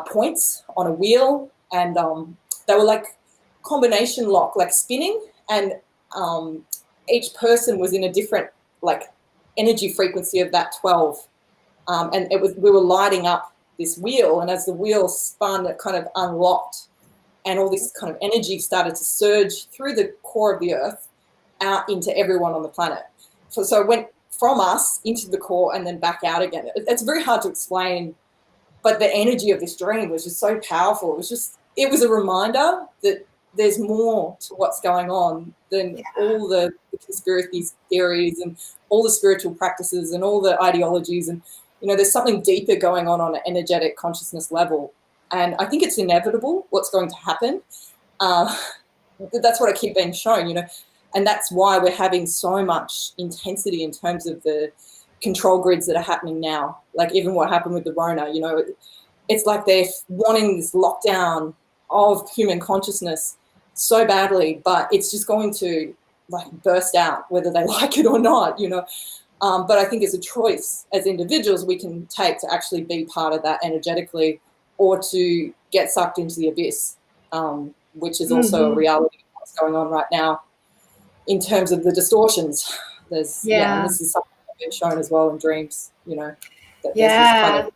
Speaker 5: points on a wheel, and they were like combination lock, like spinning, and each person was in a different like energy frequency of that 12. And we were lighting up this wheel, and as the wheel spun, it kind of unlocked, and all this kind of energy started to surge through the core of the earth out into everyone on the planet. So it went from us into the core and then back out again. It's very hard to explain, but the energy of this dream was just so powerful. It was a reminder that there's more to what's going on than all the conspiracy theories and all the spiritual practices and all the ideologies. And, there's something deeper going on an energetic consciousness level. And I think it's inevitable what's going to happen. That's what I keep being shown. And that's why we're having so much intensity in terms of the control grids that are happening now. Like even what happened with the Rona, you know, it's like they're wanting this lockdown of human consciousness so badly, but it's just going to like burst out whether they like it or not, you know. But I think it's a choice as individuals we can take to actually be part of that energetically, or to get sucked into the abyss, which is also a reality of what's going on right now in terms of the distortions. There's and this is something that's been shown as well in dreams, you know, that there's this kind of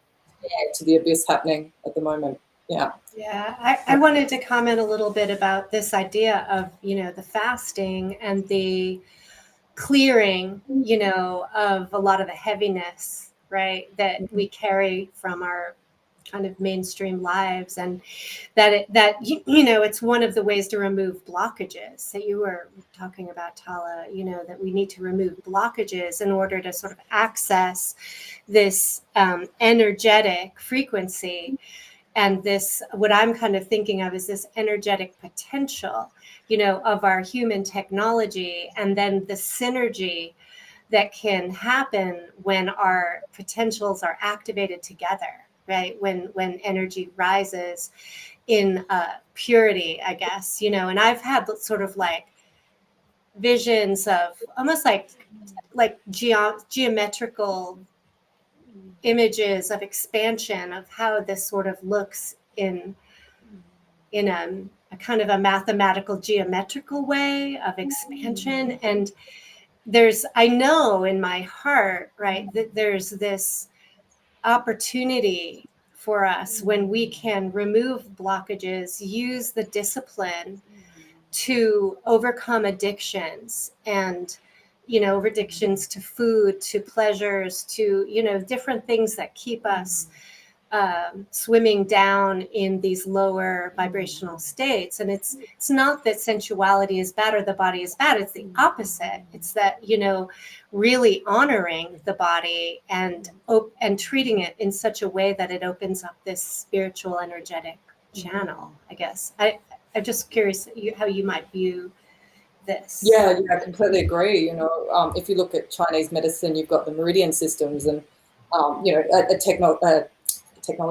Speaker 5: to the abyss happening at the moment.
Speaker 3: I wanted to comment a little bit about this idea of, you know, the fasting and the clearing, you know, of a lot of the heaviness, right, that we carry from our kind of mainstream lives, and that you know, it's one of the ways to remove blockages that you were talking about, Tala, you know, that we need to remove blockages in order to sort of access this energetic frequency. And this, what I'm kind of thinking of is this energetic potential, you know, of our human technology, and then the synergy that can happen when our potentials are activated together, right? When energy rises in purity, I guess, you know. And I've had sort of like visions of almost like geometrical images of expansion, of how this sort of looks in a kind of a mathematical geometrical way of expansion. And I know in my heart, right, that there's this opportunity for us when we can remove blockages, use the discipline to overcome addictions, and you know, addictions to food, to pleasures, to, you know, different things that keep us swimming down in these lower vibrational states. And it's not that sensuality is bad or the body is bad. It's the opposite. It's that, you know, really honoring the body and treating it in such a way that it opens up this spiritual, energetic channel, I guess. I'm just curious how you might view this.
Speaker 5: Yeah, I completely agree. You know, if you look at Chinese medicine, you've got the meridian systems, and you know, a technology,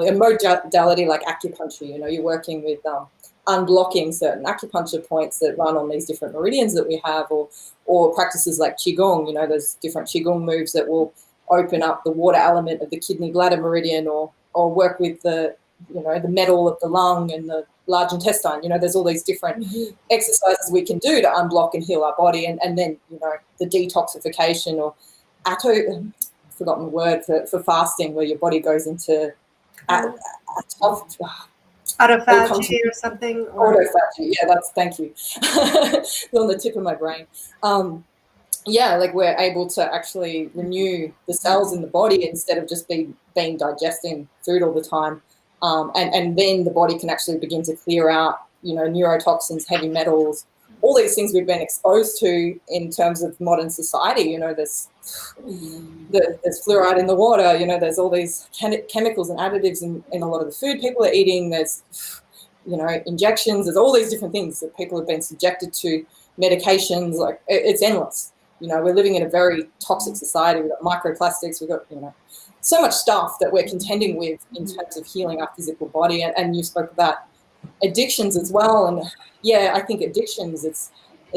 Speaker 5: a modality like acupuncture. You know, you're working with unblocking certain acupuncture points that run on these different meridians that we have, or practices like qigong. You know, there's different qigong moves that will open up the water element of the kidney bladder meridian, or work with the, you know, the metal of the lung and the large intestine. You know, there's all these different exercises we can do to unblock and heal our body, and then, you know, the detoxification, or forgotten the word for fasting, where your body goes into
Speaker 3: autophagy or something.
Speaker 5: Autophagy, yeah, thank you. On the tip of my brain. Like we're able to actually renew the cells in the body instead of just being digesting food all the time. And then the body can actually begin to clear out, you know, neurotoxins, heavy metals, all these things we've been exposed to in terms of modern society. You know, there's fluoride in the water, you know, there's all these chemicals and additives in a lot of the food people are eating. There's, you know, injections, there's all these different things that people have been subjected to, medications, like it's endless. You know, we're living in a very toxic society. We've got microplastics, we've got, you know, so much stuff that we're contending with in terms of healing our physical body. And you spoke about addictions as well. And yeah, I think addictions, it's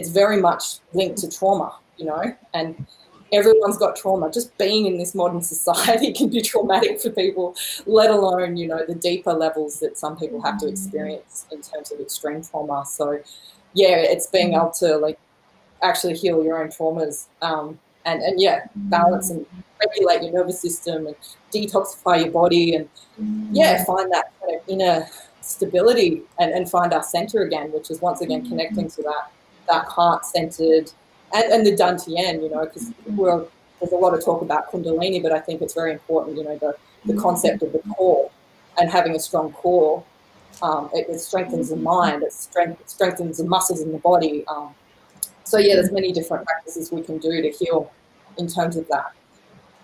Speaker 5: very much linked to trauma, you know, and everyone's got trauma. Just being in this modern society can be traumatic for people, let alone, you know, the deeper levels that some people have to experience in terms of extreme trauma. So yeah, it's being able to like actually heal your own traumas, and yeah, balance and regulate your nervous system and detoxify your body, and yeah, find that kind of inner stability and find our center again, which is once again connecting to that heart-centered and the Dantian, you know, because there's a lot of talk about Kundalini, but I think it's very important, you know, the concept of the core and having a strong core. It strengthens the mind, it strengthens the muscles in the body. So yeah, there's many different practices we can do to heal in terms of that.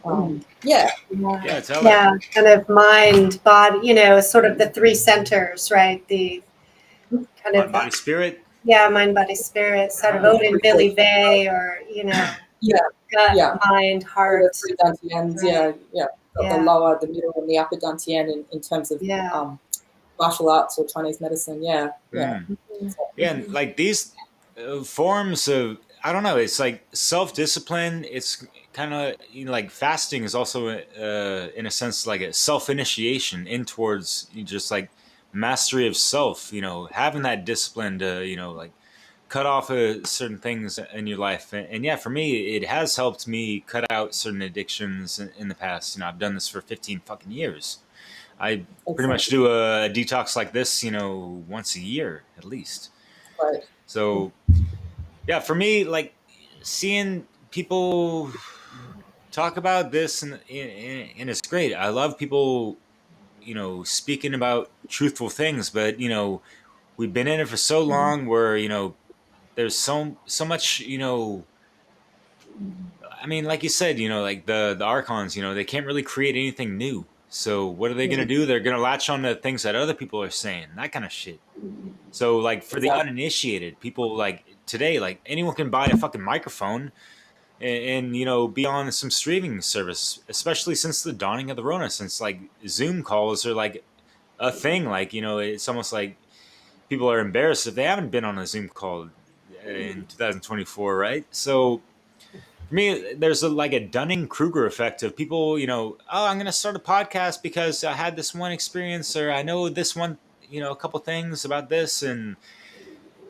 Speaker 3: Kind of mind, body, you know, sort of the three centers, right? The kind of
Speaker 4: body, spirit.
Speaker 3: Yeah, mind, body, spirit, sort of Odin, Billy Bay, or
Speaker 5: Yeah,
Speaker 3: gut,
Speaker 5: yeah.
Speaker 3: mind,
Speaker 5: The
Speaker 3: heart.
Speaker 5: three dantians,
Speaker 3: Right.
Speaker 5: got the
Speaker 3: Yeah.
Speaker 5: lower, the middle, and the upper dantian in terms of
Speaker 3: Yeah.
Speaker 5: martial arts or Chinese medicine. Yeah.
Speaker 4: Mm.
Speaker 3: Mhm.
Speaker 4: Yeah, and like these forms of, I don't know, it's like self-discipline. It's kind of, like fasting is also in a sense like a self-initiation in towards just like mastery of self, having that discipline to, like cut off certain things in your life. And yeah, for me, it has helped me cut out certain addictions in the past. I've done this for 15 fucking years. I pretty
Speaker 5: Excellent.
Speaker 4: much do a detox like this, once a year at least.
Speaker 5: Right.
Speaker 4: So yeah, for me, like seeing people talk about this, and it's great. I love people, speaking about truthful things. But we've been in it for so long, where there's so much, I mean, like you said, like the archons, they can't really create anything new. So what are they gonna do? They're gonna latch on to things that other people are saying, that kind of shit. So like for the
Speaker 5: Exactly.
Speaker 4: uninitiated, people like today, like anyone can buy a fucking microphone and be on some streaming service, especially since the dawning of the Rona, since like Zoom calls are like a thing. Like, it's almost like people are embarrassed if they haven't been on a Zoom call in 2024, right? So for me, there's like a Dunning Kruger effect of people, oh, I'm going to start a podcast because I had this one experience, or I know this one, a couple things about this. And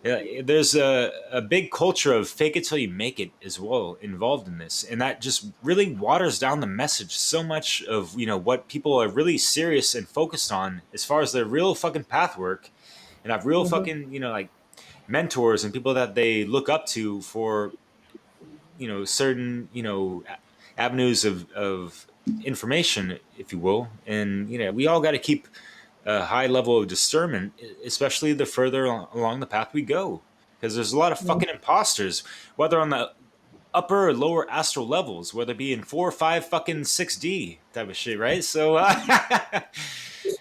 Speaker 4: there's a big culture of fake it till you make it as well involved in this. And that just really waters down the message so much of, what people are really serious and focused on as far as their real fucking path work. And have real fucking, like mentors and people that they look up to for certain avenues of information, if you will. And we all got to keep a high level of discernment, especially the further along the path we go, because there's a lot of fucking imposters, whether on the upper or lower astral levels, whether it be in 4 or 5 fucking 6D type of shit, right? So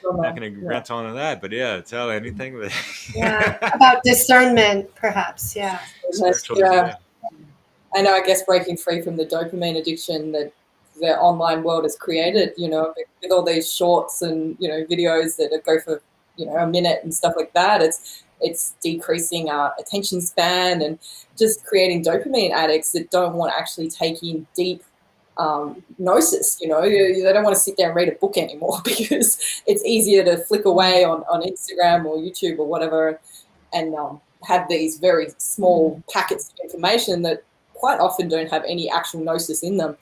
Speaker 4: not gonna
Speaker 5: Yeah.
Speaker 4: rant on that, but yeah, tell anything. But
Speaker 3: Yeah. About discernment, perhaps. Yeah.
Speaker 4: spiritual,
Speaker 5: Yeah.
Speaker 4: yeah.
Speaker 5: I know, I guess breaking free from the dopamine addiction that the online world has created, with all these shorts and, videos that go for, a minute and stuff like that, it's decreasing our attention span and just creating dopamine addicts that don't want to actually take in deep gnosis. They don't want to sit there and read a book anymore because it's easier to flick away on Instagram or YouTube or whatever and have these very small packets of information that quite often don't have any actual gnosis in them.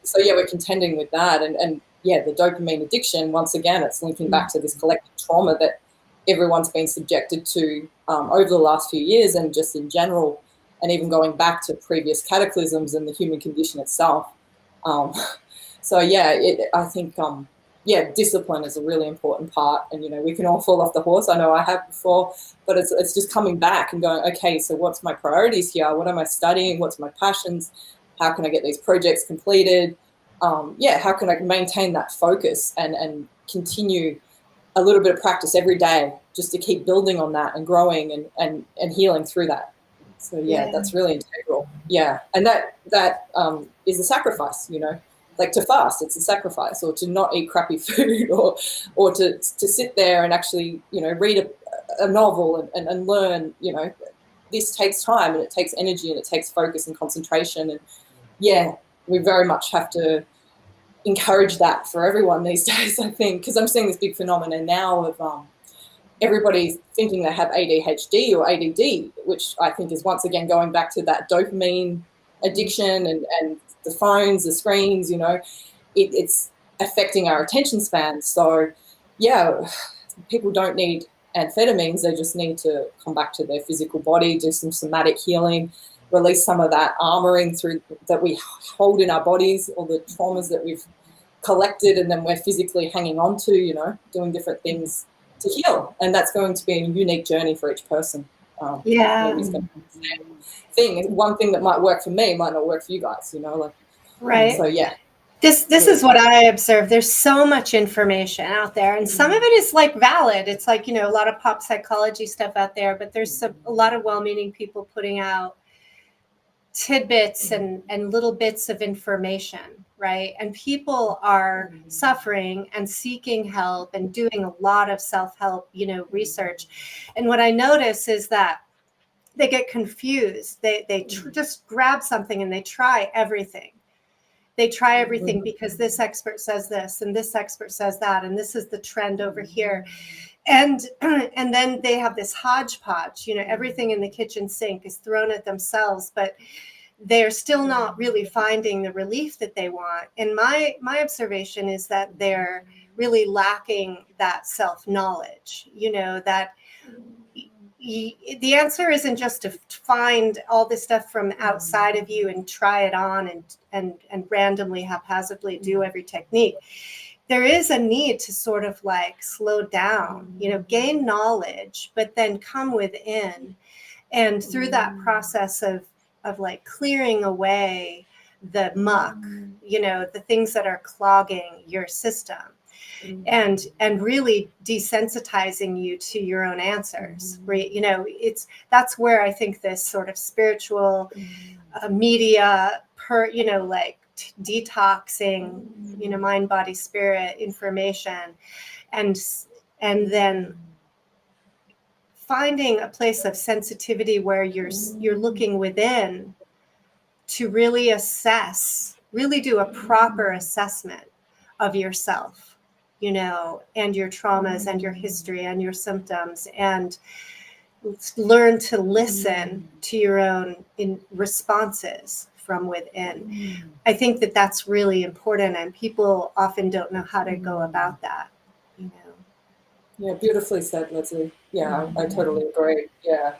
Speaker 5: So yeah, we're contending with that. And yeah, the dopamine addiction, once again, it's linking back to this collective trauma that everyone's been subjected to over the last few years and just in general, and even going back to previous cataclysms and the human condition itself. So yeah, I think discipline is a really important part. And, we can all fall off the horse. I know I have before, but it's just coming back and going, okay, so what's my priorities here? What am I studying? What's my passions? How can I get these projects completed? How can I maintain that focus and continue a little bit of practice every day just to keep building on that and growing and healing through that. So yeah, that's really integral. Yeah. And that is a sacrifice, like to fast, it's a sacrifice, or to not eat crappy food, or to sit there and actually, read a novel and learn, this takes time and it takes energy and it takes focus and concentration. And yeah, we very much have to encourage that for everyone these days, I think, because I'm seeing this big phenomenon now of everybody thinking they have ADHD or ADD, which I think is once again going back to that dopamine addiction and the phones, the screens, it's affecting our attention span. So yeah, people don't need amphetamines, they just need to come back to their physical body, do some somatic healing, release some of that armoring through that we hold in our bodies, or the traumas that we've collected and then we're physically hanging on to, doing different things to heal. And that's going to be a unique journey for each person. Nobody's going to do the same thing. One thing that might work for me might not work for you guys,
Speaker 3: Right.
Speaker 5: So yeah.
Speaker 3: This is what I observe. There's so much information out there, and some of it is like valid. It's like, a lot of pop psychology stuff out there, but there's a lot of well-meaning people putting out tidbits and little bits of information, right? And people are suffering and seeking help and doing a lot of self-help, research. And what I notice is that they get confused. They just grab something and they try everything. They try everything because this expert says this and this expert says that, and this is the trend over here. And then they have this hodgepodge, everything in the kitchen sink is thrown at themselves, but they're still not really finding the relief that they want. And my observation is that they're really lacking that self-knowledge, that the answer isn't just to find all this stuff from outside of you and try it on and randomly, haphazardly do every technique. There is a need to sort of like slow down, gain knowledge, but then come within. And through that process of like clearing away the muck, the things that are clogging your system, and really desensitizing you to your own answers, right? That's where I think this sort of spiritual media detoxing, mind, body, spirit information, and then finding a place of sensitivity where you're looking within to really assess, really do a proper assessment of yourself, and your traumas and your history and your symptoms, and learn to listen to your own responses from within. I think that that's really important, and people often don't know how to go about that,
Speaker 5: Yeah, beautifully said, Leslie. Yeah, I totally agree. Yeah.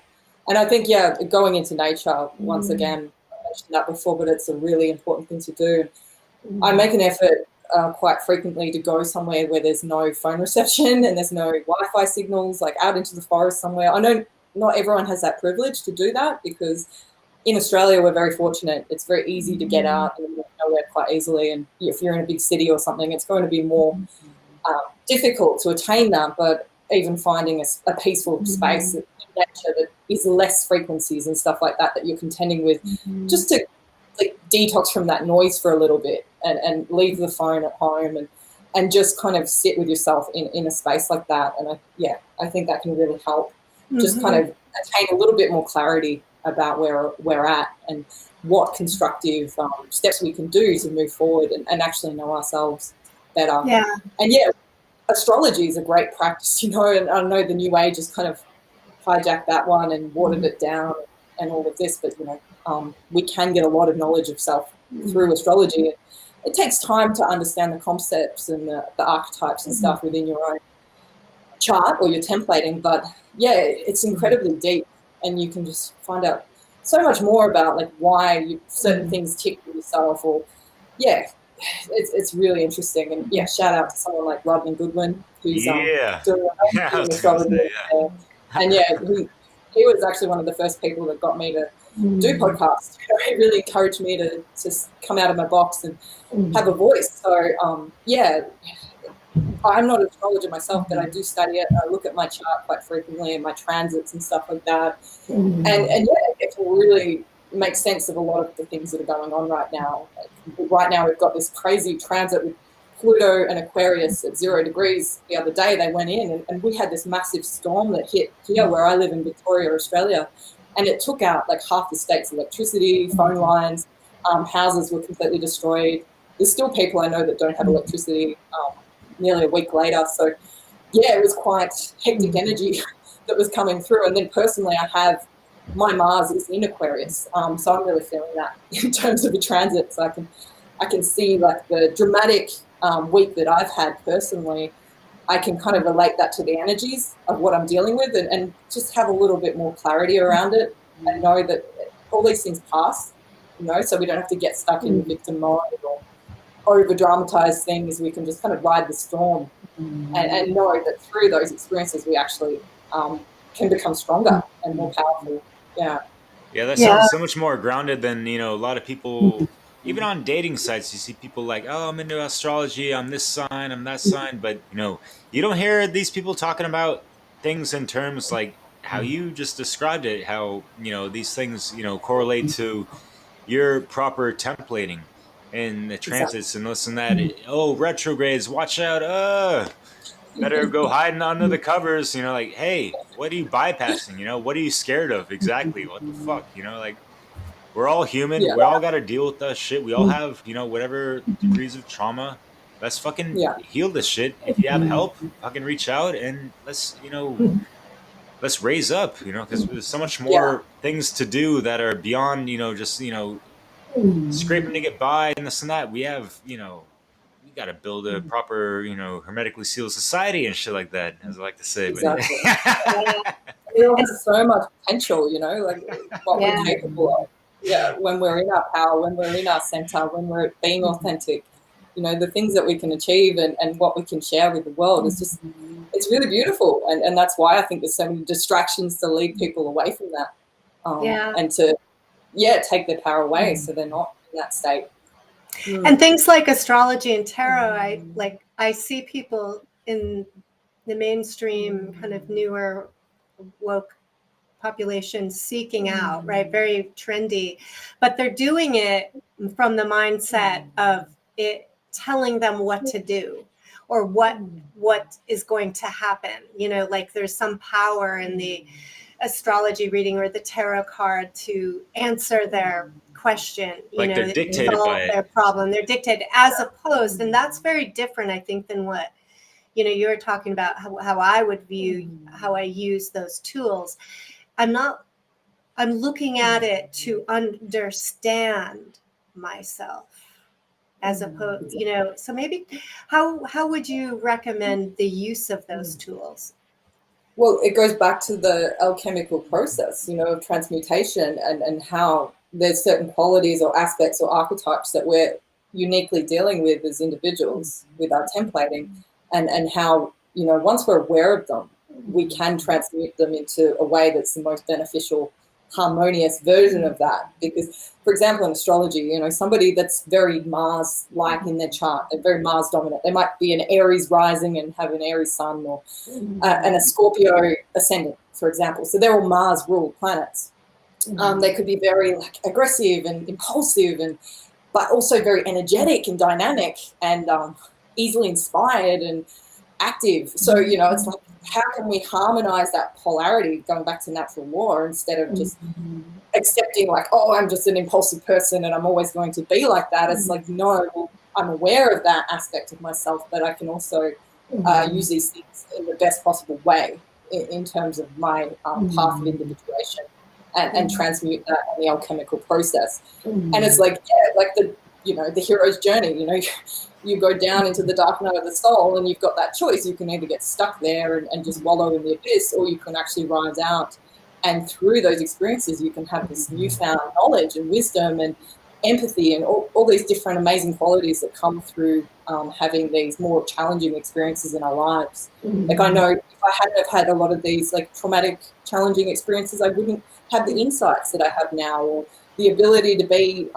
Speaker 5: And I think, going into nature, once again, I mentioned that before, but it's a really important thing to do. I make an effort quite frequently to go somewhere where there's no phone reception and there's no Wi-Fi signals, like out into the forest somewhere. I know not everyone has that privilege to do that, because in Australia we're very fortunate. It's very easy to get out and nowhere quite easily. And if you're in a big city or something, it's going to be more difficult to attain that. But even finding a peaceful space in nature that is less frequencies and stuff like that you're contending with, just to like detox from that noise for a little bit, and leave the phone at home, and just kind of sit with yourself in a space like that. And I think that can really help just kind of attain a little bit more clarity about where we're at and what constructive steps we can do to move forward and actually know ourselves better.
Speaker 3: Yeah. And
Speaker 5: astrology is a great practice, and I know the New Age has kind of hijacked that one and watered it down and all of this, but we can get a lot of knowledge of self through astrology. It takes time to understand the concepts and the archetypes and stuff within your own chart or your templating, but it's incredibly deep, and you can just find out so much more about like why certain things tick with yourself, or it's really interesting. And shout out to someone like Rodney Goodwin, who's doing astrology. And he was actually one of the first people that got me to do podcasts. He really encouraged me to come out of my box and have a voice. So I'm not an astrologer myself, but I do study it. I look at my chart quite frequently and my transits and stuff like that. And it can really make sense of a lot of the things that are going on right now. Like, right now we've got this crazy transit with Pluto and Aquarius at 0 degrees. The other day they went in and we had this massive storm that hit here where I live in Victoria, Australia, and it took out like half the state's electricity, phone lines, houses were completely destroyed. There's still people I know that don't have electricity nearly a week later. So it was quite hectic energy that was coming through. And then personally I have my Mars is in Aquarius, so I'm really feeling that in terms of the transit. So I can see like the dramatic week that I've had personally. I can kind of relate that to the energies of what I'm dealing with, and just have a little bit more clarity around it, and know that all these things pass, so we don't have to get stuck in victim mode or over dramatize things. We can just kind of ride the storm and know that through those experiences we actually can become stronger and more powerful.
Speaker 4: That sounds so much more grounded than a lot of people even on dating sites, you see people like, oh, I'm into astrology, I'm this sign, I'm that sign. But, you don't hear these people talking about things in terms like how you just described it, how, these things, correlate to your proper templating and the
Speaker 5: Exactly.
Speaker 4: transits and this and that. Oh, retrogrades, watch out. Better go hiding under the covers, like, hey, what are you bypassing? What are you scared of? Exactly. What the fuck? Like, we're all human.
Speaker 5: Yeah.
Speaker 4: We all got to deal with that shit. We all have, whatever degrees of trauma. Let's fucking
Speaker 5: Yeah.
Speaker 4: heal this shit. If you have help, fucking reach out and let's raise up, because there's so much
Speaker 5: Yeah.
Speaker 4: more things to do that are beyond, just, scraping to get by and this and that. We have, we got to build a proper, hermetically sealed society and shit like that, as I like to say. But
Speaker 5: Exactly.
Speaker 3: Yeah.
Speaker 5: We all have so much potential, like what
Speaker 3: Yeah.
Speaker 5: we're capable of. Yeah, when we're in our power, when we're in our center, when we're being authentic, the things that we can achieve and what we can share with the world is just, it's really beautiful. And that's why I think there's so many distractions to lead people away from that.
Speaker 3: Yeah.
Speaker 5: And to, take their power away so they're not in that state.
Speaker 3: And things like astrology and tarot, I see people in the mainstream kind of newer woke population seeking out, right? Very trendy, but they're doing it from the mindset of it telling them what to do or what is going to happen. Like there's some power in the astrology reading or the tarot card to answer their question,
Speaker 4: like they're dictated
Speaker 3: solve
Speaker 4: by
Speaker 3: their
Speaker 4: it.
Speaker 3: problem. They're dictated as opposed, and that's very different, I think, than what you were talking about, how I would view how I use those tools. I'm looking at it to understand myself as opposed, so maybe how would you recommend the use of those tools?
Speaker 5: Well, it goes back to the alchemical process, of transmutation and how there's certain qualities or aspects or archetypes that we're uniquely dealing with as individuals with our templating and how, once we're aware of them, we can transmute them into a way that's the most beneficial, harmonious version of that. Because, for example, in astrology, somebody that's very Mars-like in their chart, they're very Mars dominant. They might be an Aries rising and have an Aries sun, or and a Scorpio ascendant, for example. So they're all Mars-ruled planets. They could be very aggressive and impulsive, but also very energetic and dynamic and easily inspired and active. So, it's like, how can we harmonize that polarity, going back to natural law, instead of just accepting like, oh, I'm just an impulsive person and I'm always going to be like that. It's like, no, I'm aware of that aspect of myself, but I can also use these things in the best possible way in terms of my path of individuation and transmute that in the alchemical process. And it's like, like the hero's journey, you go down into the dark night of the soul and you've got that choice. You can either get stuck there and just wallow in the abyss, or you can actually rise out. And through those experiences, you can have this newfound knowledge and wisdom and empathy and all these different amazing qualities that come through having these more challenging experiences in our lives. Like, I know if I hadn't have had a lot of these traumatic, challenging experiences, I wouldn't have the insights that I have now, or the ability to be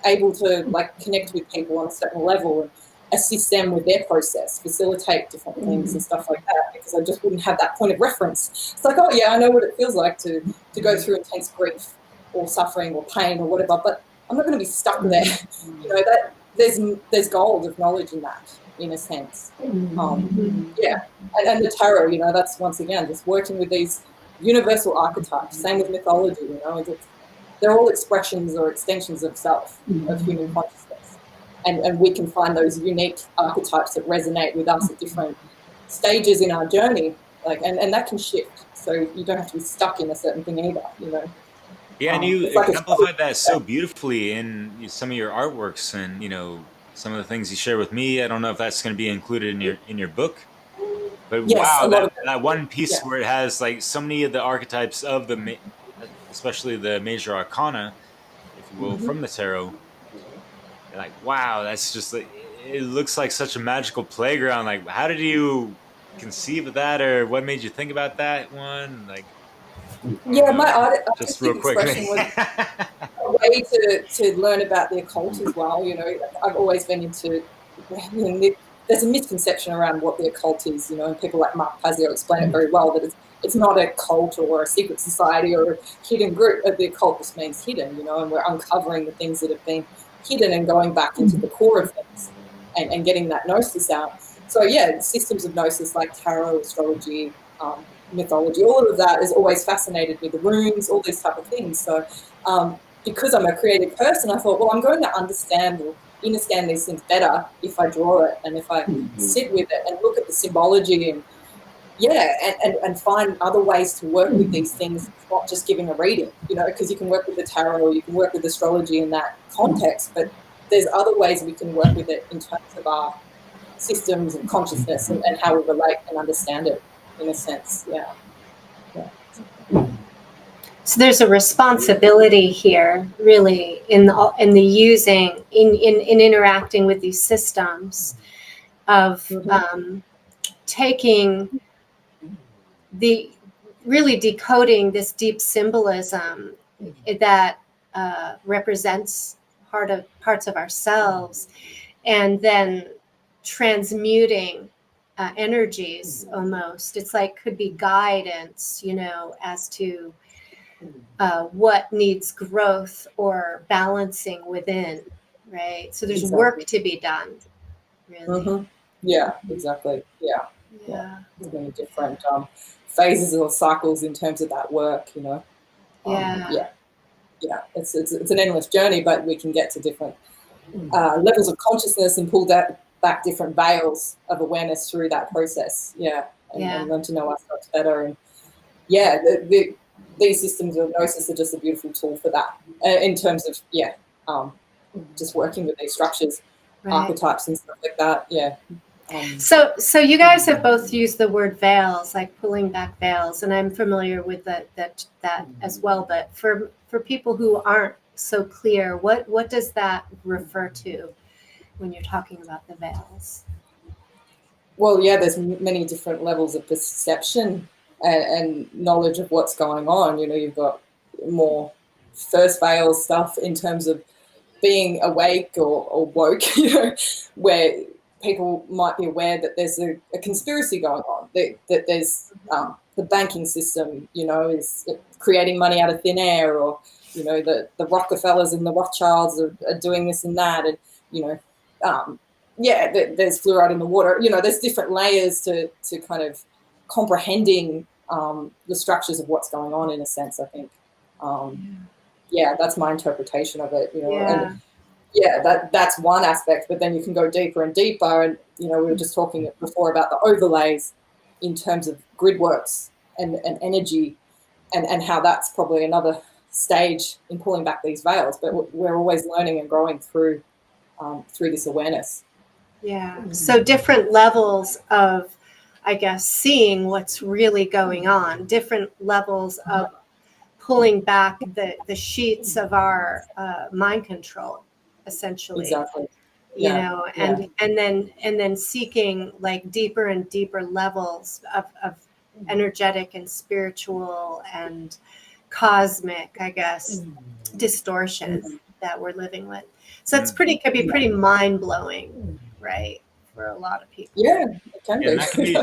Speaker 5: able to connect with people on a certain level and assist them with their process, facilitate different things and stuff like that, because I just wouldn't have that point of reference. It's like, oh yeah, I know what it feels like to go through intense grief or suffering or pain or whatever, but I'm not going to be stuck there. That there's gold of knowledge in that, in a sense. And the tarot, that's once again just working with these universal archetypes. Same with mythology, they're all expressions or extensions of self, of human consciousness. And we can find those unique archetypes that resonate with us at different stages in our journey. And that can shift. So you don't have to be stuck in a certain thing either,
Speaker 4: Yeah, and you exemplified that so beautifully in some of your artworks and, some of the things you share with me. I don't know if that's going to be included in your book. But
Speaker 5: yes,
Speaker 4: wow, that one piece where it has so many of the archetypes of especially the major arcana, if you will, from the tarot. You're wow, that's just it looks like such a magical playground. How did you conceive of that, or what made you think about that one?
Speaker 5: My art,
Speaker 4: just real quick.
Speaker 5: expression was way to learn about the occult as well. You know, I've always been into, there's a misconception around what the occult is, you know, and people like Mark Pazio explain it very well, that it's not a cult or a secret society or a hidden group. The occult just means hidden, you know, and we're uncovering the things that have been hidden and going back into the core of things and getting that gnosis out. So yeah, systems of gnosis like tarot, astrology, mythology, all of that has always fascinated me, the runes, all these type of things. So because I'm a creative person, I thought, well, I'm going to understand these things better if I draw it and if I sit with it and look at the symbology and find other ways to work with these things, not just giving a reading, you know, because you can work with the tarot, you can work with astrology in that context, but there's other ways we can work with it in terms of our systems and consciousness and how we relate and understand it, in a sense. Yeah.
Speaker 3: So there's a responsibility here, really, in the using, in interacting with these systems, of taking really decoding this deep symbolism that represents parts of ourselves, and then transmuting energies. Almost, it's like could be guidance, you know, as to what needs growth or balancing within, right? So there's work to be done, really.
Speaker 5: Yeah, exactly. Yeah. There's many different phases or cycles in terms of that work, you know. It's an endless journey, but we can get to different levels of consciousness and pull back different veils of awareness through that process. And learn to know ourselves better. And these systems of gnosis are just a beautiful tool for that, in terms of just working with these structures, archetypes and stuff like that.
Speaker 3: So you guys have both used the word veils, like pulling back veils, and I'm familiar with that as well. But for people who aren't so clear, what does that refer to when you're talking about the veils?
Speaker 5: Well, there's many different levels of perception and knowledge of what's going on. You know, you've got more first veil stuff in terms of being awake or woke, you know, where people might be aware that there's a conspiracy going on, that there's the banking system, you know, is creating money out of thin air, or, you know, the Rockefellers and the Rothschilds are doing this and that, and, you know, there's fluoride in the water. You know, there's different layers to kind of comprehending the structures of what's going on, in a sense, I think. That's my interpretation of it, you know. And that's one aspect, but then you can go deeper and deeper. And, you know, we were just talking before about the overlays in terms of grid works and energy, and how that's probably another stage in pulling back these veils. But we're always learning and growing through this awareness.
Speaker 3: So different levels of, I guess, seeing what's really going on, different levels of pulling back the sheets of our mind control, essentially.
Speaker 5: Exactly.
Speaker 3: You know, and then seeking like deeper and deeper levels of energetic and spiritual and cosmic, I guess, distortion that we're living with. So it's could be pretty mind-blowing, right, for a lot of people.
Speaker 5: It can be.
Speaker 4: And that can be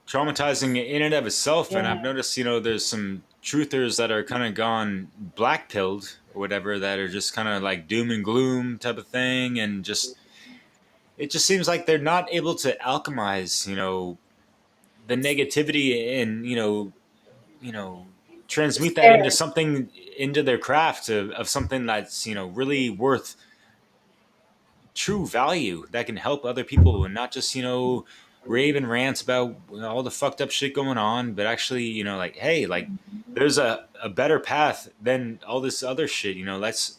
Speaker 4: traumatizing in and of itself. And I've noticed, you know, there's some truthers that are kind of gone black-pilled or whatever, that are just kind of like doom and gloom type of thing, and just it just seems like they're not able to alchemize, you know, the negativity and, you know, transmute that into something, into their craft of something that's, you know, really worth true value, that can help other people, and not just, you know, rave and rants about all the fucked up shit going on, but actually, you know, like, hey, like there's a better path than all this other shit, you know. Let's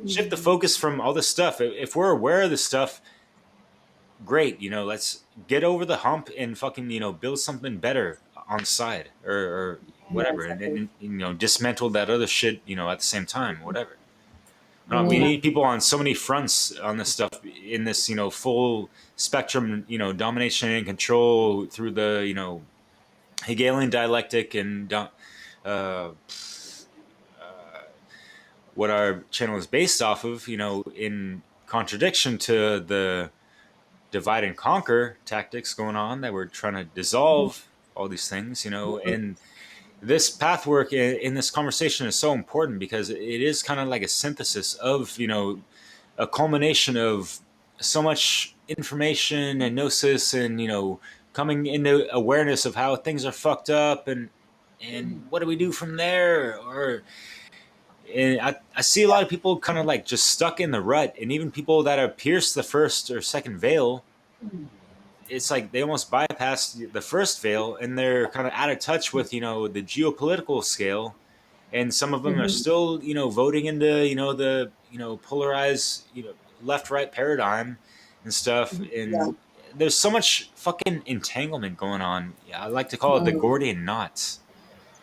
Speaker 4: shift the focus from all this stuff. If we're aware of this stuff, great, you know, let's get over the hump and fucking, you know, build something better on the side, or whatever. And you know, dismantle that other shit, you know, at the same time, whatever. We need people on so many fronts on this stuff, in this, you know, full spectrum, you know, domination and control through the, you know, Hegelian dialectic and what our channel is based off of, in contradiction to the divide and conquer tactics going on, that we're trying to dissolve all these things, and this path work in this conversation is so important because it is kind of like a synthesis of, a culmination of so much information and gnosis and, coming into awareness of how things are fucked up, and what do we do from there? And I see a lot of people kind of like just stuck in the rut, and even people that have pierced the first or second veil, it's like they almost bypassed the first veil, and they're kind of out of touch with, the geopolitical scale. And some of them are still, voting into, the, polarized, left right paradigm and stuff.
Speaker 5: Yeah.
Speaker 4: And there's so much fucking entanglement going on. Yeah, I like to call it the Gordian knots.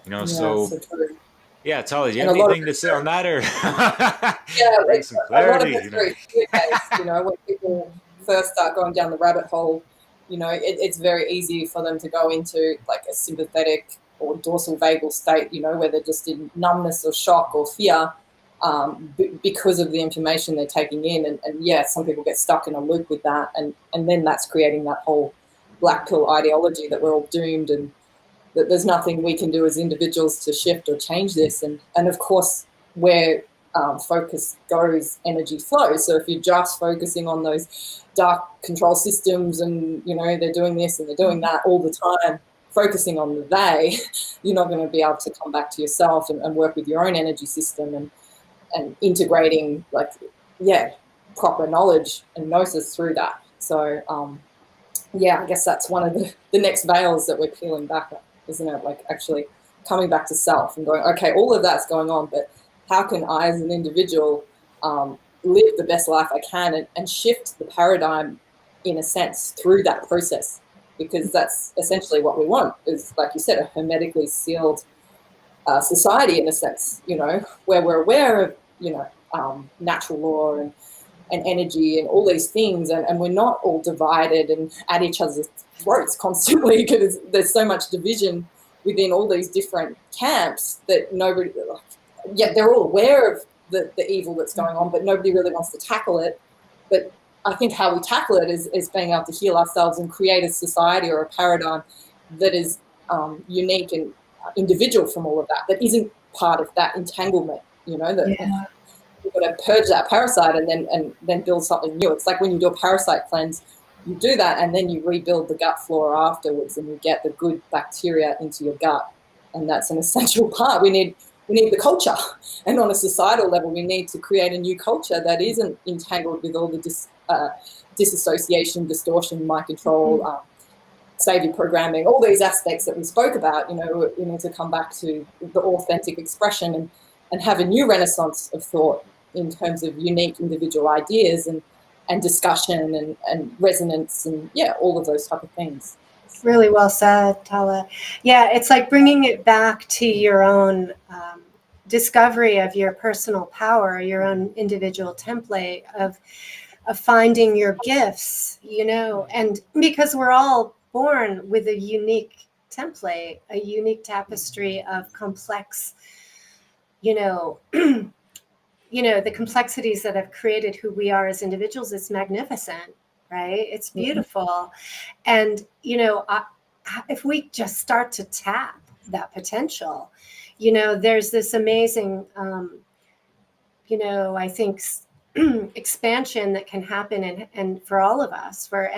Speaker 5: Yeah,
Speaker 4: So
Speaker 5: so true.
Speaker 4: yeah, Tali, do you
Speaker 5: And
Speaker 4: have
Speaker 5: a lot of
Speaker 4: anything to say on that, or
Speaker 5: yeah,
Speaker 4: bring some
Speaker 5: a lot of
Speaker 4: clarity?
Speaker 5: it's very fear-based. When people first start going down the rabbit hole, it's very easy for them to go into like a sympathetic or dorsal vagal state, where they're just in numbness or shock or fear, because of the information they're taking in. And yeah, some people get stuck in a loop with that, and then that's creating that whole black pill ideology that we're all doomed, and that there's nothing we can do as individuals to shift or change this. And of course, where focus goes, energy flows. So if you're just focusing on those dark control systems and, they're doing this and they're doing that all the time, focusing on the they, you're not going to be able to come back to yourself and work with your own energy system and integrating, like, proper knowledge and gnosis through that. So, I guess that's one of the next veils that we're peeling back, isn't it? Like actually coming back to self and going, okay, all of that's going on, but how can I as an individual live the best life I can and shift the paradigm in a sense through that process? Because that's essentially what we want, is, like you said, a hermetically sealed society in a sense, where we're aware of, natural law and energy and all these things, and we're not all divided and at each other's throats constantly, because there's so much division within all these different camps that nobody, they're all aware of the evil that's going on, but nobody really wants to tackle it. But I think how we tackle it is being able to heal ourselves and create a society or a paradigm that is unique and individual from all of that isn't part of that entanglement, that you've got to purge that parasite and then build something new. It's like when you do a parasite cleanse, you do that and then you rebuild the gut flora afterwards, and you get the good bacteria into your gut, and that's an essential part. We need the culture, and on a societal level, we need to create a new culture that isn't entangled with all the disassociation, distortion, mind control, savior programming, all these aspects that we spoke about. We need to come back to the authentic expression and have a new renaissance of thought in terms of unique individual ideas and discussion and resonance and all of those type of things.
Speaker 3: Really well said, Tala. Yeah, it's like bringing it back to your own discovery of your personal power, your own individual template of finding your gifts, and because we're all born with a unique template, a unique tapestry of complex, the complexities that have created who we are as individuals. It's magnificent, right? It's beautiful. And, if we just start to tap that potential, there's this amazing, I think, expansion that can happen and for all of us, for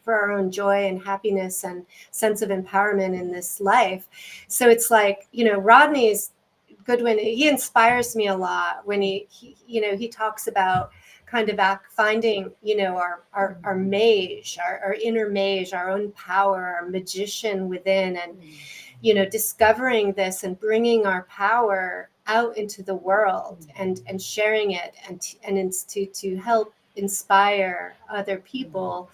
Speaker 3: our own joy and happiness and sense of empowerment in this life. So it's like, Rodney's Goodwin, he inspires me a lot when he talks about kind of finding, our mage, our inner mage, our own power, our magician within, and, discovering this and bringing our power out into the world and sharing it and to help inspire other people.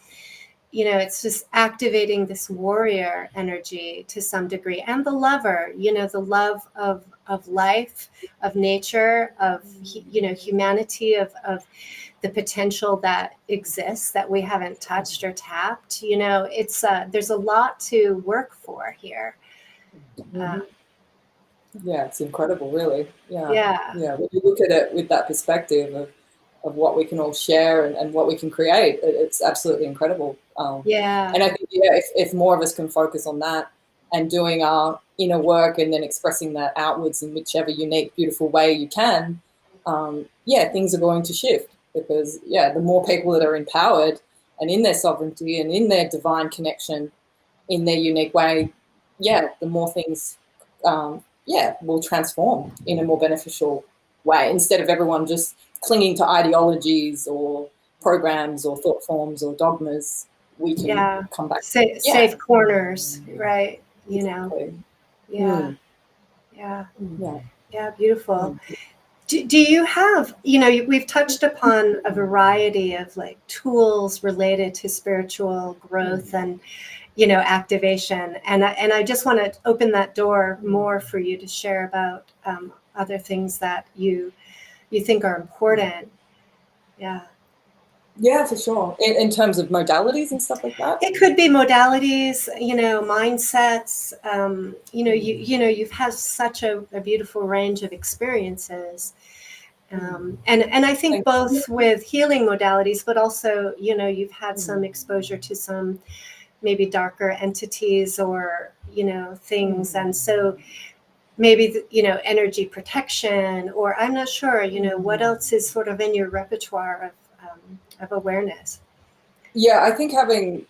Speaker 3: It's just activating this warrior energy to some degree, and the lover, the love of life, of nature, of, humanity, of the potential that exists that we haven't touched or tapped. It's there's a lot to work for here.
Speaker 5: Yeah, it's incredible, really. Yeah.
Speaker 3: Yeah.
Speaker 5: Yeah. When you look at it with that perspective of what we can all share and what we can create, it's absolutely incredible.
Speaker 3: Yeah.
Speaker 5: And I think, yeah, if more of us can focus on that and doing our inner work and then expressing that outwards in whichever unique, beautiful way you can, yeah, things are going to shift because, yeah, the more people that are empowered and in their sovereignty and in their divine connection in their unique way, yeah, the more things, yeah, will transform in a more beneficial way instead of everyone just clinging to ideologies or programs or thought forms or dogmas. We can
Speaker 3: Yeah.
Speaker 5: come back. Yeah,
Speaker 3: Safe corners, right? You know.
Speaker 5: exactly.
Speaker 3: Yeah. Yeah.
Speaker 5: Yeah.
Speaker 3: Yeah. Beautiful.
Speaker 5: Mm.
Speaker 3: Do you have, we've touched upon a variety of like tools related to spiritual growth and, activation. And I just want to open that door more for you to share about other things that you think are important. Yeah.
Speaker 5: Yeah, for sure. In terms of modalities and stuff like that.
Speaker 3: It could be modalities, mindsets. You've had such a beautiful range of experiences. And I think
Speaker 5: Thank you.
Speaker 3: both with healing modalities, but also, you've had some exposure to some maybe darker entities or, things. And so maybe, energy protection, or I'm not sure, what else is sort of in your repertoire of awareness.
Speaker 5: Yeah, I think having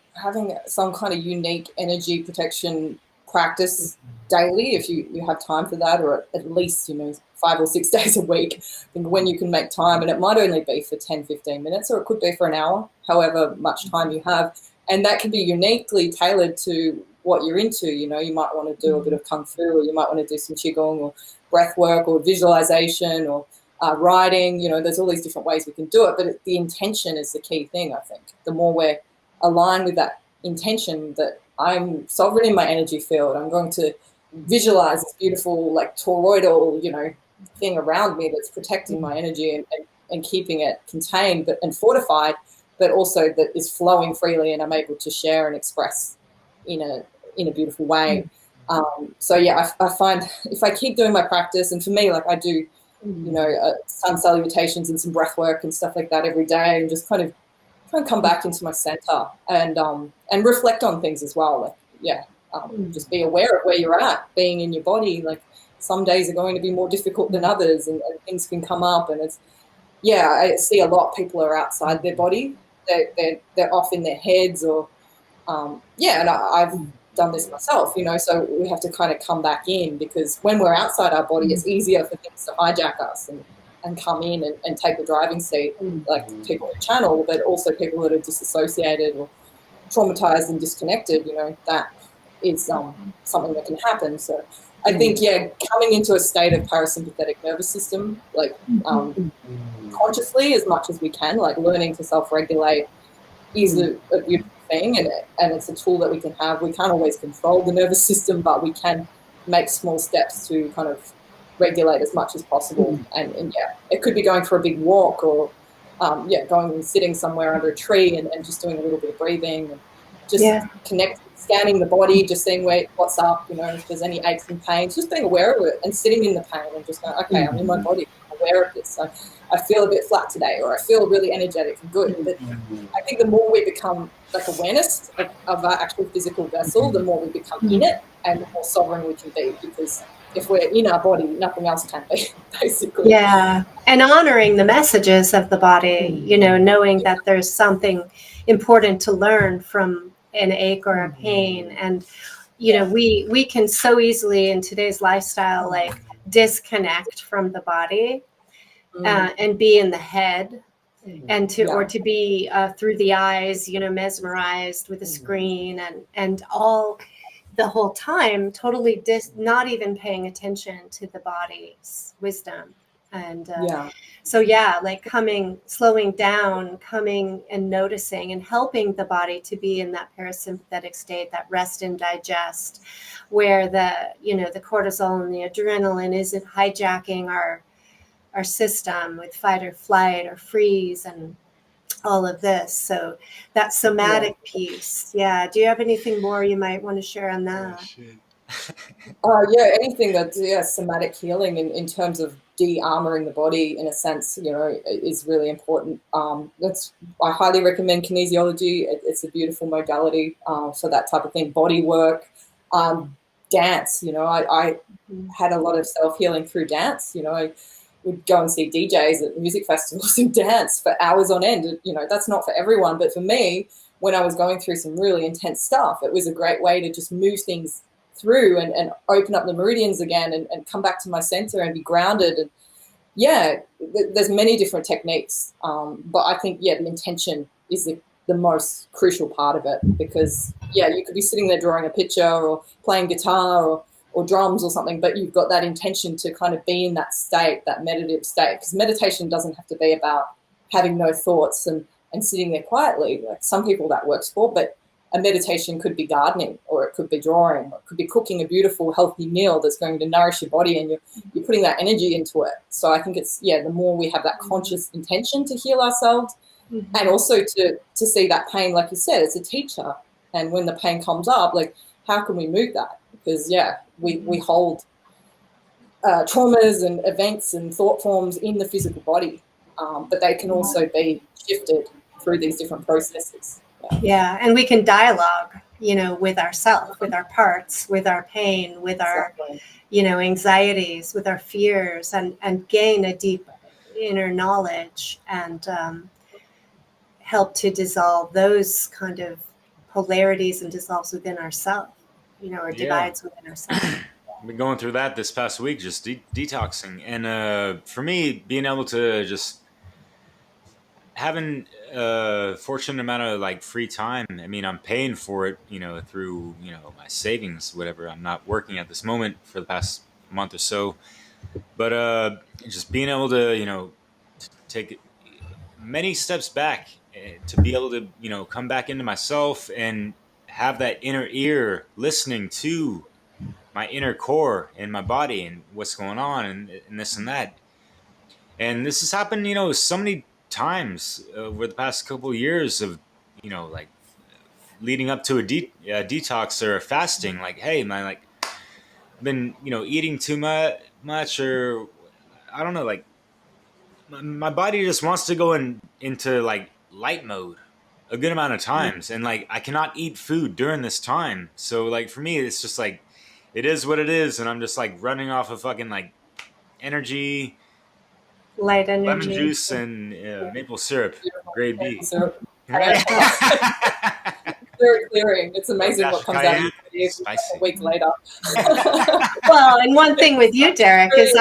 Speaker 5: some kind of unique energy protection practice daily, if you have time for that, or at least 5 or 6 days a week, I think when you can make time, and it might only be for 10-15 minutes, or it could be for an hour, however much time you have, and that can be uniquely tailored to what you're into. You might want to do a bit of kung fu, or you might want to do some qigong or breath work or visualization or writing. There's all these different ways we can do it, but the intention is the key thing. I think the more we're aligned with that intention, that I'm sovereign in my energy field, I'm going to visualize this beautiful, like toroidal, thing around me that's protecting my energy and keeping it contained and fortified, but also that is flowing freely and I'm able to share and express in a beautiful way. So yeah, I find if I keep doing my practice, and for me, like I do sun salutations and some breath work and stuff like that every day, and just kind of try and come back into my center and reflect on things as well. Like, yeah, just be aware of where you're at, being in your body. Like some days are going to be more difficult than others, and things can come up. And I see a lot of people are outside their body. They're off in their heads, or and I've done this myself, so we have to kind of come back in, because when we're outside our body, it's easier for things to hijack us and come in and take the driving seat, like people in channel, but also people that are disassociated or traumatized and disconnected, that is something that can happen. So I think, coming into a state of parasympathetic nervous system, like consciously as much as we can, like learning to self-regulate is a beautiful thing, and it's a tool that we can have. We can't always control the nervous system, but we can make small steps to kind of regulate as much as possible. And it could be going for a big walk, or going and sitting somewhere under a tree and just doing a little bit of breathing, and just connecting, scanning the body, just seeing what's up, if there's any aches and pains, just being aware of it and sitting in the pain and just going, okay, I'm in my body, I'm aware of this. So I feel a bit flat today, or I feel really energetic and good. But I think the more we become like awareness of our actual physical vessel, the more we become in it, and the more sovereign we can be, because if we're in our body, nothing else can be, basically.
Speaker 3: Yeah. And honoring the messages of the body, knowing that there's something important to learn from an ache or a pain. And, we can so easily in today's lifestyle, like disconnect from the body and be in the head, and to be through the eyes, mesmerized with a screen and all the whole time, totally not even paying attention to the body's wisdom. And like slowing down, coming and noticing and helping the body to be in that parasympathetic state, that rest and digest, where the cortisol and the adrenaline isn't hijacking our system with fight or flight or freeze and all of this. So that somatic piece. Yeah. Do you have anything more you might want to share on that?
Speaker 5: Yeah, anything that's somatic healing in terms of de-armoring the body, in a sense, is really important. I highly recommend kinesiology. It's a beautiful modality for that type of thing. Body work, dance. I had a lot of self-healing through dance. I would go and see DJs at music festivals and dance for hours on end. That's not for everyone, but for me, when I was going through some really intense stuff, it was a great way to just move things through and open up the meridians again and come back to my center and be grounded. And there's many different techniques, but I think the intention is the most crucial part of it, because you could be sitting there drawing a picture or playing guitar or drums or something, but you've got that intention to kind of be in that state, that meditative state, because meditation doesn't have to be about having no thoughts and sitting there quietly. Like, some people that works for, but a meditation could be gardening, or it could be drawing, or it could be cooking a beautiful, healthy meal that's going to nourish your body, and you're putting that energy into it. So I think it's, the more we have that conscious intention to heal ourselves, and also to see that pain, like you said, it's a teacher. And when the pain comes up, like, how can we move that? Because, we hold traumas and events and thought forms in the physical body, but they can also be shifted through these different processes.
Speaker 3: Yeah, and we can dialogue, with ourselves, with our parts, with our pain, with our, anxieties, with our fears, and gain a deep inner knowledge and help to dissolve those kind of polarities and dissolves within ourselves, or divides within ourselves.
Speaker 4: I've been going through that this past week, just detoxing. And for me, being able to just having a fortunate amount of like free time. I mean, I'm paying for it, through, my savings, whatever. I'm not working at this moment for the past month or so, but just being able to, take many steps back to be able to, come back into myself and have that inner ear listening to my inner core and my body and what's going on and this and that. And this has happened, so many times over the past couple of years of, like leading up to a detox or a fasting. Like, hey, man, like, I've been, eating too much, or I don't know, like my body just wants to go into like light mode a good amount of times, and like I cannot eat food during this time. So like for me, it's just like it is what it is, and I'm just like running off of fucking like energy.
Speaker 3: Light energy.
Speaker 4: Lemon juice and maple syrup, grade B.
Speaker 5: Syrup. Very clearing. It's amazing what comes out of you a week later.
Speaker 3: Well, and one thing with you, Derek, is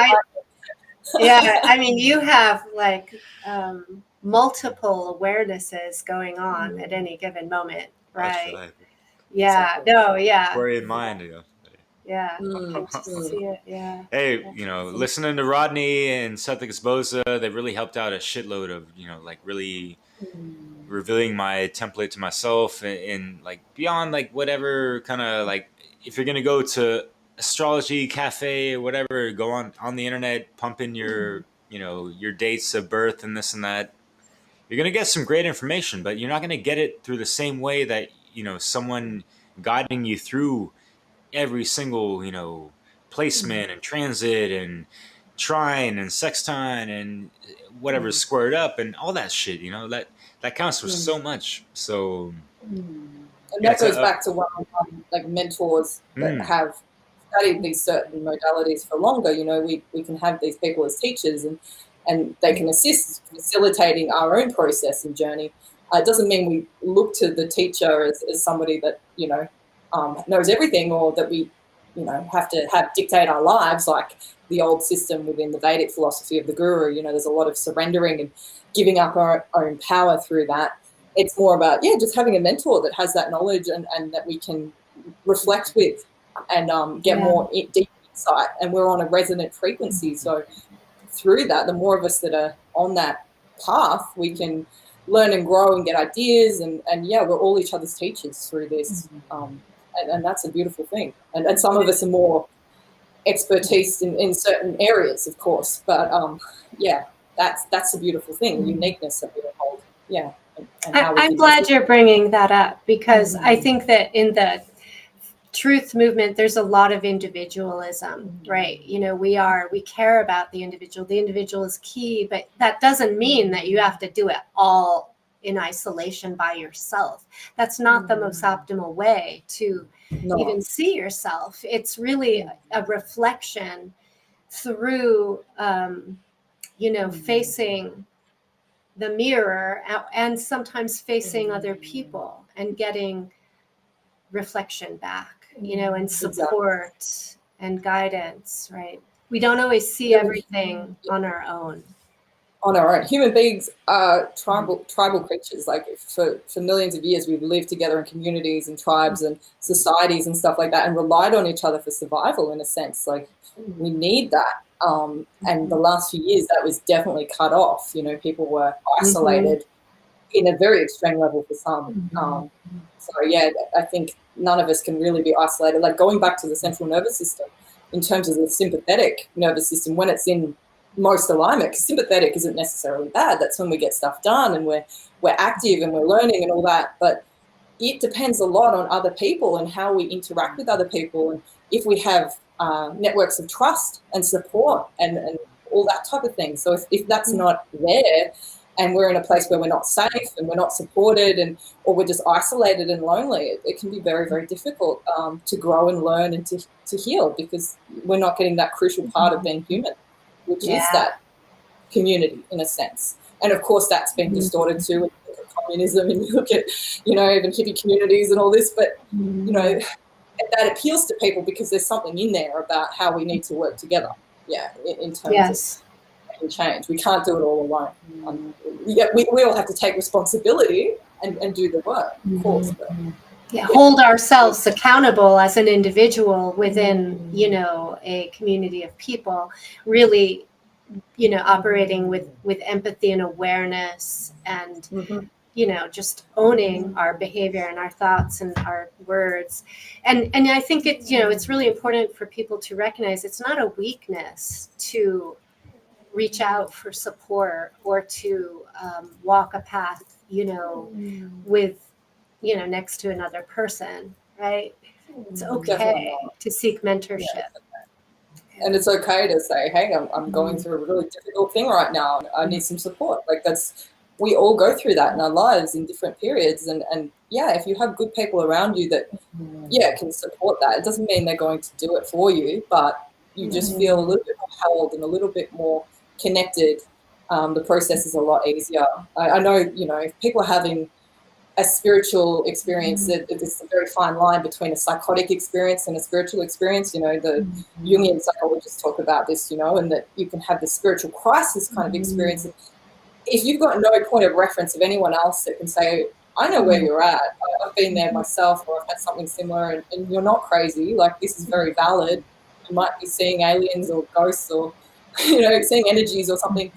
Speaker 3: you have like multiple awarenesses going on at any given moment, right? Yeah. No. Yeah.
Speaker 4: Worry in mind,
Speaker 3: Yeah. See it. Yeah.
Speaker 4: Hey, listening to Rodney and Seth Exposa, they really helped out a shitload of, like really revealing my template to myself and like beyond like whatever kind of like, if you're going to go to astrology cafe or whatever, go on the internet, pump in your, your dates of birth and this and that. You're going to get some great information, but you're not going to get it through the same way that, someone guiding you through every single, placement and transit and trine and sextile and whatever's squared up and all that shit, that counts for so much. So,
Speaker 5: and that goes back to like mentors that have studied these certain modalities for longer. We can have these people as teachers and they can assist facilitating our own process and journey. It doesn't mean we look to the teacher as somebody that, knows everything, or that we, have to dictate our lives like the old system within the Vedic philosophy of the guru. There's a lot of surrendering and giving up our own power through that. It's more about, just having a mentor that has that knowledge and that we can reflect with and get more deep insight. And we're on a resonant frequency. So through that, the more of us that are on that path, we can learn and grow and get ideas. And we're all each other's teachers through this. And that's a beautiful thing. And some of us are more expertise in certain areas, of course. But that's a beautiful thing, the uniqueness that we hold. Yeah. And
Speaker 3: I'm glad you're bringing that up, because I think that in the truth movement, there's a lot of individualism, right? You know, we care about the individual. The individual is key, but that doesn't mean that you have to do it all in isolation by yourself. That's not the most optimal way to even see yourself. It's really a reflection through, you know, facing the mirror and sometimes facing other people and getting reflection back, you know, and support and guidance, right? We don't always see everything on our own.
Speaker 5: On our own. Human beings are tribal creatures. Like for millions of years, we've lived together in communities and tribes and societies and stuff like that, and relied on each other for survival in a sense. Like we need that. And the last few years, that was definitely cut off. You know, people were isolated in a very extreme level for some. So yeah, I think none of us can really be isolated. Like going back to the central nervous system, in terms of the sympathetic nervous system, when it's in most alignment, because sympathetic isn't necessarily bad. That's when we get stuff done and we're active and we're learning and all that. But it depends a lot on other people and how we interact with other people, and if we have networks of trust and support and all that type of thing. So if that's not there, and we're in a place where we're not safe and we're not supported, or we're just isolated and lonely, it can be very, very difficult to grow and learn and to heal, because we're not getting that crucial part of being human, which is that community in a sense. And of course that's been distorted too when you look at communism and you look at, you know, even hippie communities and all this, but you know, that appeals to people because there's something in there about how we need to work together, in terms of change. We can't do it all alone. We all have to take responsibility and do the work, of course, but
Speaker 3: hold ourselves accountable as an individual within, you know, a community of people, really, you know, operating with empathy and awareness and, you know, just owning our behavior and our thoughts and our words. And I think it's, you know, it's really important for people to recognize it's not a weakness to reach out for support or to walk a path, you know, with, you know, next to another person, right? It's okay to seek mentorship.
Speaker 5: And it's okay to say, hey, I'm going through a really difficult thing right now. I need some support. Like we all go through that in our lives in different periods. And if you have good people around you that, can support that, it doesn't mean they're going to do it for you, but you just feel a little bit more held and a little bit more connected. The process is a lot easier. I know, you know, if people are having a spiritual experience, it's a very fine line between a psychotic experience and a spiritual experience. You know, the Jungian psychologists talk about this, you know, and that you can have the spiritual crisis kind of experience. If you've got no point of reference of anyone else that can say, I know where you're at, I've been there myself, or I've had something similar, and you're not crazy, like this is very valid. You might be seeing aliens or ghosts or, you know, seeing energies or something,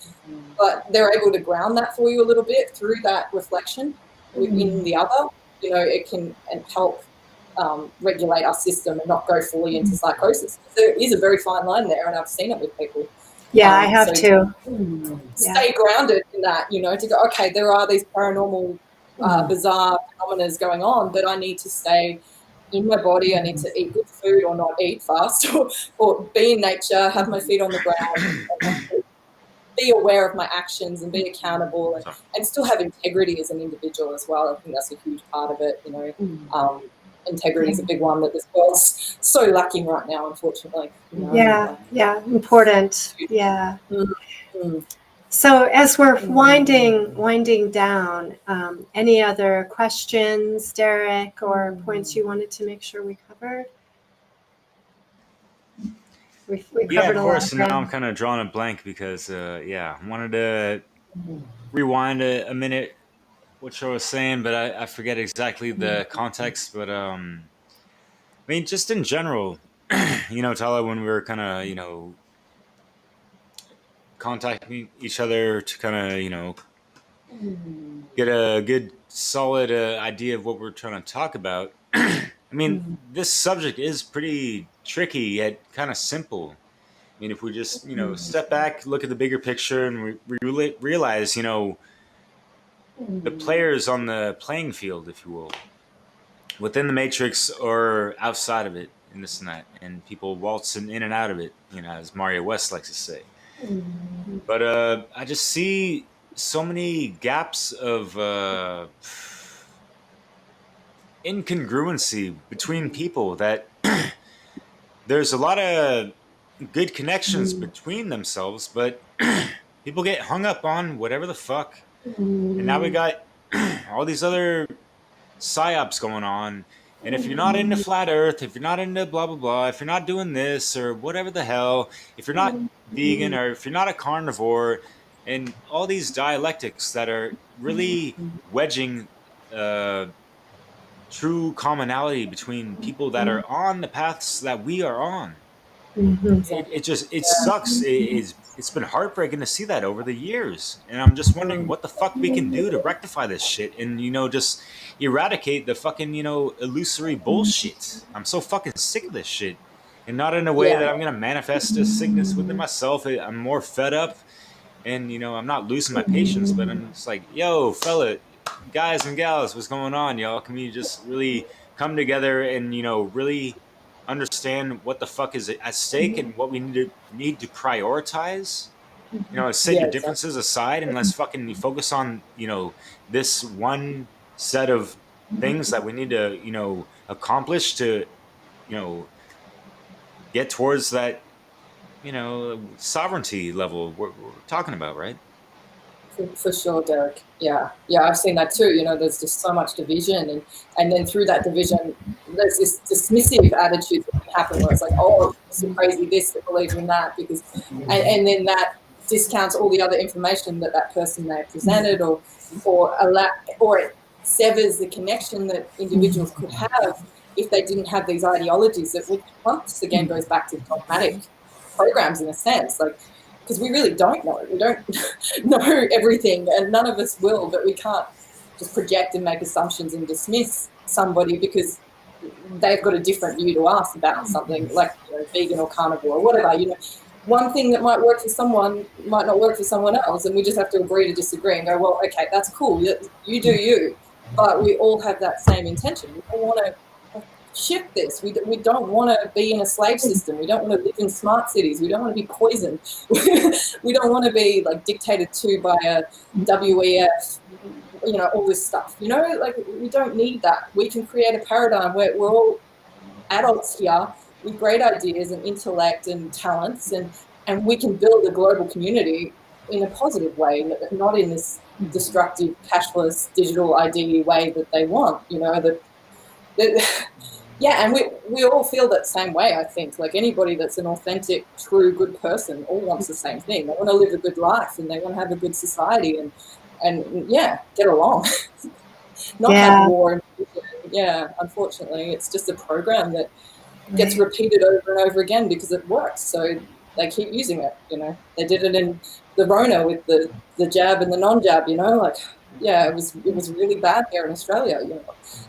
Speaker 5: but they're able to ground that for you a little bit through that reflection within the other. You know, it can help regulate our system and not go fully into psychosis. There is a very fine line there, and I've seen it with people.
Speaker 3: I have too.
Speaker 5: Stay grounded in that, you know, to go, okay, there are these paranormal, bizarre phenomena going on, but I need to stay in my body. I need to eat good food or not eat fast or be in nature, have my feet on the ground, and be aware of my actions and be accountable and still have integrity as an individual as well. I think that's a huge part of it, you know. Integrity is a big one that this world's so lacking right now, unfortunately. You know?
Speaker 3: Important. So as we're winding down, any other questions, Derek, or points you wanted to make sure we covered? We covered
Speaker 4: of course. Now I'm kind of drawing a blank because, I wanted to rewind a minute what I was saying, but I forget exactly the context. But I mean, just in general, you know, Tala, when we were kind of, you know, contacting each other to kind of, you know, get a good solid idea of what we're trying to talk about. I mean, this subject is pretty tricky yet kind of simple. I mean, if we just, you know, step back, look at the bigger picture, and we realize, you know, the players on the playing field, if you will. within the matrix or outside of it, and this and that, and people waltzing in and out of it, as Mario West likes to say. But I just see so many gaps of incongruency between people that there's a lot of good connections between themselves, but people get hung up on whatever the fuck. And now we got all these other psyops going on. And if you're not into flat earth, if you're not into blah, blah, blah, if you're not doing this or whatever the hell, if you're not vegan or if you're not a carnivore, and all these dialectics that are really wedging true commonality between people that are on the paths that we are on. It sucks. It's been heartbreaking to see that over the years, and I'm just wondering what the fuck we can do to rectify this shit, and just eradicate the fucking illusory bullshit. I'm so fucking sick of this shit, and not in a way that I'm gonna manifest a sickness within myself. I'm more fed up, and I'm not losing my patience, but I'm just like, yo, fella, guys and gals, what's going on, y'all? Can we just really come together and really understand what the fuck is at stake and what we need to prioritize? Set
Speaker 5: Yeah,
Speaker 4: your
Speaker 5: exactly.
Speaker 4: differences aside and let's fucking focus on this one set of things that we need to accomplish to get towards that sovereignty level we're talking about, right?
Speaker 5: For sure, Derek. Yeah, I've seen that too. There's just so much division, and then through that division, there's this dismissive attitude that can happen where it's like, oh, it's crazy this, that believes in that, because, and then that discounts all the other information that person may have presented, or it severs the connection that individuals could have if they didn't have these ideologies. That once again goes back to dogmatic programs in a sense, like. Because we really don't know. We don't know everything, and none of us will, but we can't just project and make assumptions and dismiss somebody because they've got a different view to us about something, like vegan or carnivore or whatever. One thing that might work for someone might not work for someone else, and we just have to agree to disagree and go, well, okay, that's cool. You do you. But we all have that same intention. We don't want to shift this. We don't want to be in a slave system. We don't want to live in smart cities. We don't want to be poisoned. We don't want to be like dictated to by a WEF, all this stuff. Like we don't need that. We can create a paradigm where we're all adults here with great ideas and intellect and talents, and we can build a global community in a positive way, not in this destructive, cashless, digital ID way that they want. Yeah, and we all feel that same way, I think. Like anybody that's an authentic, true, good person all wants the same thing. They want to live a good life and they want to have a good society and get along. Not have war. Yeah, unfortunately, it's just a program that gets repeated over and over again because it works. So they keep using it, They did it in the Rona with the jab and the non-jab, it was really bad here in Australia,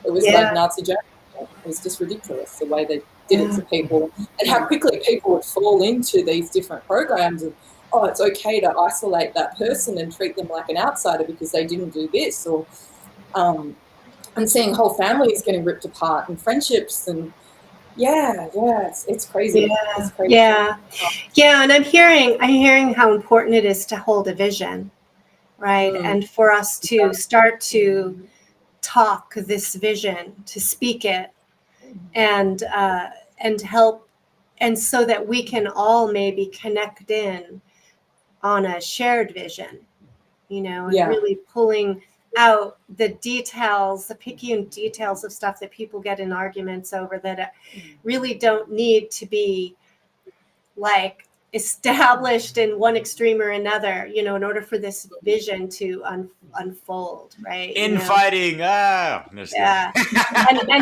Speaker 5: It was like Nazi jab. It was just ridiculous the way they did it to people, and how quickly people would fall into these different programs and, oh, it's okay to isolate that person and treat them like an outsider because they didn't do this, or and seeing whole families getting ripped apart and friendships and it's crazy. It's crazy.
Speaker 3: And I'm hearing how important it is to hold a vision, right? And for us to start to talk this vision, to speak it, and help, and so that we can all maybe connect in on a shared vision, and really pulling out the details, the picky details of stuff that people get in arguments over that really don't need to be like established in one extreme or another, in order for this vision to unfold, right?
Speaker 4: Infighting.
Speaker 3: And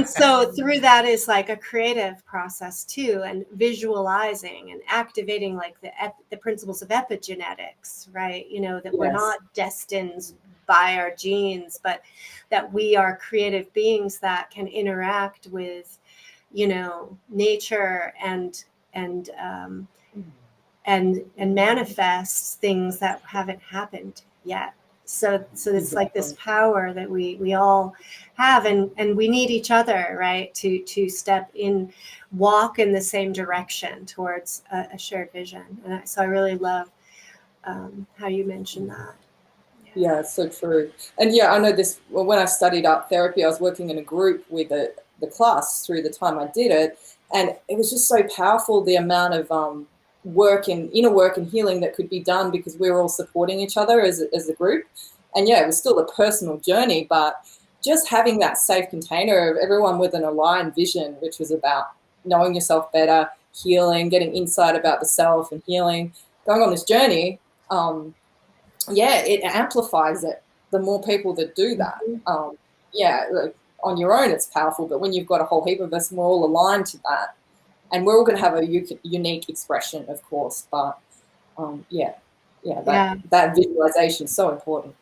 Speaker 3: so through that is like a creative process too, and visualizing and activating like the principles of epigenetics, right? That we're not destined by our genes, but that we are creative beings that can interact with, nature and manifest things that haven't happened yet. So it's like this power that we all have, and we need each other, right, to step in, walk in the same direction towards a shared vision. And so I really love how you mentioned that.
Speaker 5: Yeah, it's so true. And yeah, I know this, well, when I studied art therapy, I was working in a group with the class through the time I did it. And it was just so powerful, the amount of inner work and healing that could be done because we were all supporting each other as a group. And yeah, it was still a personal journey, but just having that safe container of everyone with an aligned vision, which was about knowing yourself better, healing, getting insight about the self and healing, going on this journey, yeah, it amplifies it. The more people that do that, yeah, like on your own, it's powerful. But when you've got a whole heap of us, and we're all aligned to that, and we're all going to have a unique expression, of course. But that visualization is so important.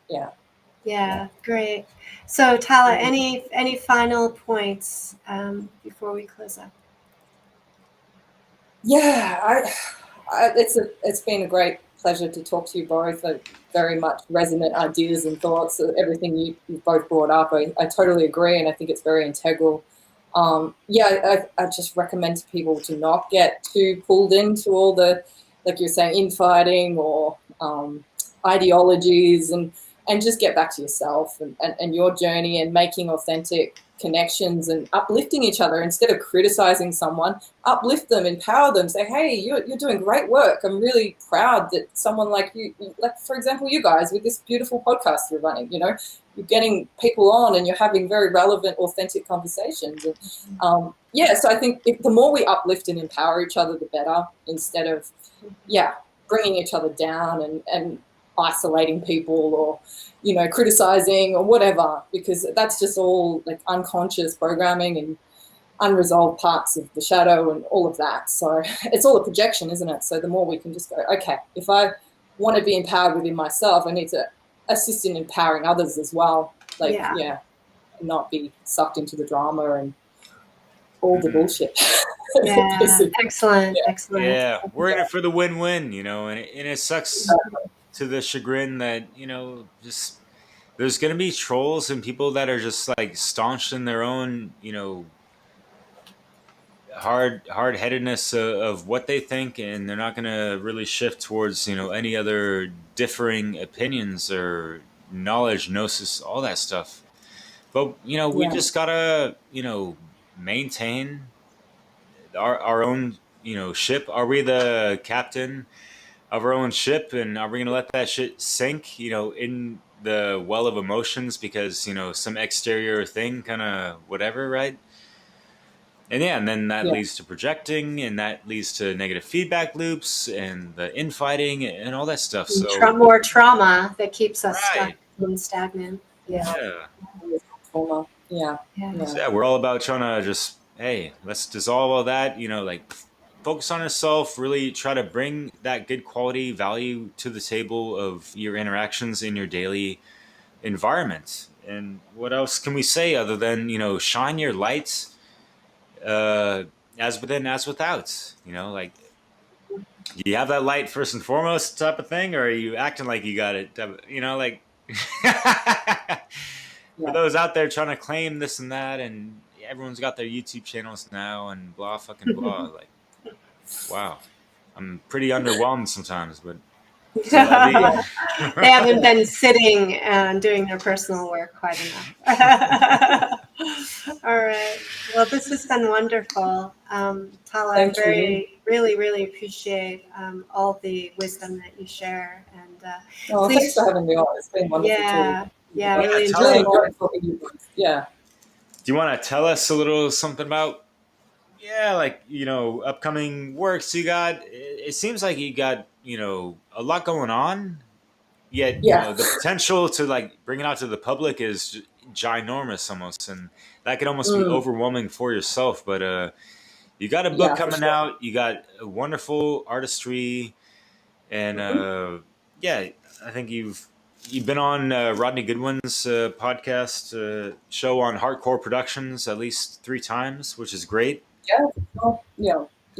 Speaker 3: Yeah, great. So Tala, any final points before we close up?
Speaker 5: Yeah, it's been a great pleasure to talk to you both. Very much resonant ideas and thoughts. Everything you've both brought up, I totally agree, and I think it's very integral. I just recommend to people to not get too pulled into all the, like you're saying, infighting or ideologies, and just get back to yourself and your journey, and making authentic connections and uplifting each other instead of criticizing someone. Uplift them, empower them, say, hey, you're doing great work. I'm really proud that someone like you, like for example, you guys with this beautiful podcast you're running, you're getting people on and you're having very relevant, authentic conversations. And so I think the more we uplift and empower each other, the better, instead of bringing each other down and isolating people or criticizing or whatever, because that's just all like unconscious programming and unresolved parts of the shadow and all of that. So it's all a projection, isn't it? So the more we can just go, okay, if I want to be empowered within myself, I need to assist in empowering others as well, not be sucked into the drama and all the bullshit.
Speaker 3: Excellent.
Speaker 4: Yeah, we're in it for the win-win, and it sucks to the chagrin that just there's gonna be trolls and people that are just like staunch in their own hard-headedness of what they think, and they're not gonna really shift towards any other differing opinions or knowledge, gnosis, all that stuff. But we just gotta maintain our own ship. Are we the captain of our own ship, and are we going to let that shit sink in the well of emotions because some exterior thing kind of whatever, right? And then that leads to projecting, and that leads to negative feedback loops and the infighting and all that stuff. So
Speaker 3: more trauma that keeps us stuck and stagnant.
Speaker 5: So,
Speaker 4: we're all about trying to just, hey, let's dissolve all that, like focus on yourself, really try to bring that good quality value to the table of your interactions in your daily environment. And what else can we say other than, shine your lights as within, as without, like, do you have that light first and foremost type of thing, or are you acting like you got it, like for those out there trying to claim this and that, and everyone's got their YouTube channels now and blah fucking blah. Like, wow, I'm pretty underwhelmed sometimes, but
Speaker 3: they haven't been sitting and doing their personal work quite enough. All right. Well, this has been wonderful. Tala, I really appreciate all the wisdom that you share. And
Speaker 5: thanks for having me on. It's been wonderful too.
Speaker 3: Really
Speaker 5: enjoyed
Speaker 3: it.
Speaker 5: Yeah.
Speaker 4: Do you want to tell us a little something about, upcoming works you got? It seems like you got, a lot going on, yet, the potential to like bring it out to the public is ginormous almost. And that could almost be overwhelming for yourself. But you got a book coming out, you got a wonderful artistry, and I think you've been on Rodney Goodwin's podcast show on Hardcore Productions at least 3 times, which is great.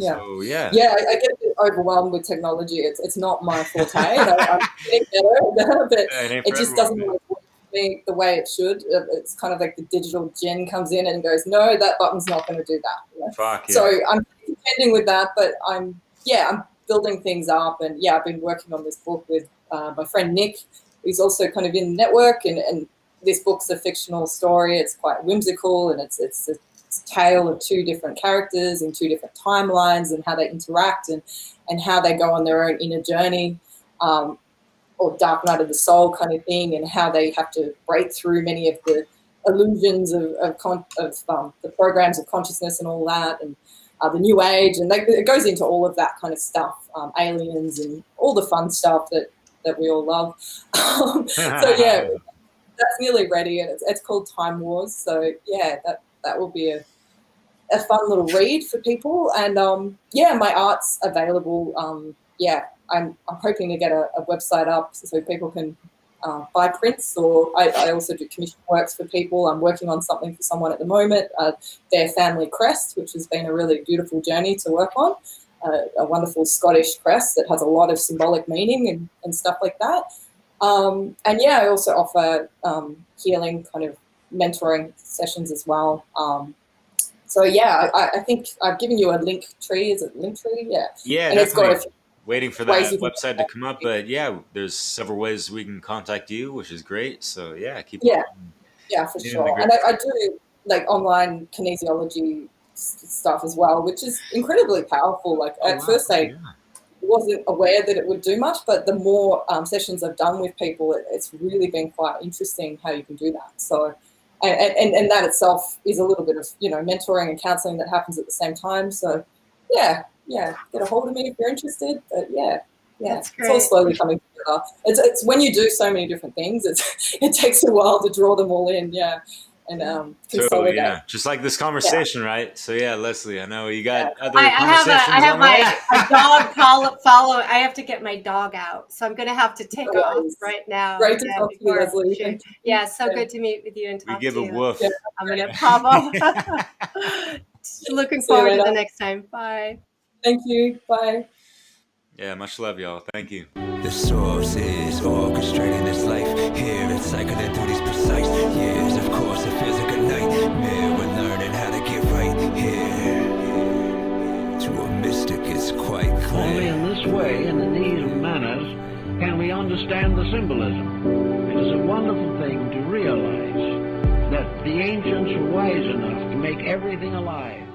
Speaker 5: Yeah.
Speaker 4: So yeah.
Speaker 5: Yeah, I get a bit overwhelmed with technology. It's not my forte. I'm getting better, but
Speaker 4: It ain't for
Speaker 5: it just
Speaker 4: everyone,
Speaker 5: doesn't
Speaker 4: man.
Speaker 5: always work for me the way it should. It's kind of like the digital gen comes in and goes, no, that button's not going to do that. You know?
Speaker 4: Fuck yeah.
Speaker 5: So I'm contending with that, but I'm building things up, and I've been working on this book with my friend Nick, who's also kind of in the network, and this book's a fictional story. It's quite whimsical, and it's a tale of two different characters in two different timelines and how they interact and how they go on their own inner journey, or dark night of the soul kind of thing, and how they have to break through many of the illusions of the programs of consciousness and all that, and the new age, and it goes into all of that kind of stuff, aliens and all the fun stuff that we all love. So yeah, that's nearly ready, and it's called Time Wars. So yeah, that will be a fun little read for people. And my art's available. I'm hoping to get a website up so people can buy prints, or I also do commission works for people. I'm working on something for someone at the moment, their family crest, which has been a really beautiful journey to work on, a wonderful Scottish crest that has a lot of symbolic meaning and stuff like that. I also offer healing kind of mentoring sessions as well. I think I've given you a link tree. Is it Linktree? Yeah.
Speaker 4: Yeah,
Speaker 5: and
Speaker 4: definitely.
Speaker 5: it's got a few
Speaker 4: Waiting for
Speaker 5: ways
Speaker 4: that
Speaker 5: you can
Speaker 4: website to come up, but yeah, there's several ways we can contact you, which is great. So yeah, keep
Speaker 5: Yeah.
Speaker 4: on.
Speaker 5: Yeah, for
Speaker 4: Yeah,
Speaker 5: sure. And I do like online kinesiology stuff as well, which is incredibly powerful. Like at first I wasn't aware that it would do much, but the more sessions I've done with people, it's really been quite interesting how you can do that. So, and that itself is a little bit of, mentoring and counseling that happens at the same time. So yeah, get a hold of me if you're interested. But yeah,
Speaker 3: That's
Speaker 5: it's all
Speaker 3: great.
Speaker 5: slowly coming together. It's when you do so many different things, it takes a while to draw them all in. Yeah. And consolidate.
Speaker 4: Totally, yeah. Just like this conversation, right? So yeah, Leslie, I know you got other
Speaker 3: I
Speaker 4: conversations
Speaker 3: have
Speaker 4: on the way.
Speaker 3: my dog follow. I have to get my dog out, so I'm going to have to take off right now.
Speaker 5: Great to talk to you, Leslie.
Speaker 3: Yeah, so good to meet with you and
Speaker 4: We
Speaker 3: talk
Speaker 4: give
Speaker 3: to
Speaker 4: a
Speaker 3: you.
Speaker 4: woof.
Speaker 3: I'm going to pop off. Looking forward to the next time. Bye.
Speaker 5: Thank you. Bye.
Speaker 4: Yeah, much love, y'all. Thank you.
Speaker 1: The source is orchestrating this life. Here it's cycling through these precise years. Of course it feels like a nightmare. We're learning how to get right here. To a mystic it's quite clear.
Speaker 2: Only in this way and in these manners can we understand the symbolism. It is a wonderful thing to realize that the ancients were wise enough to make everything alive.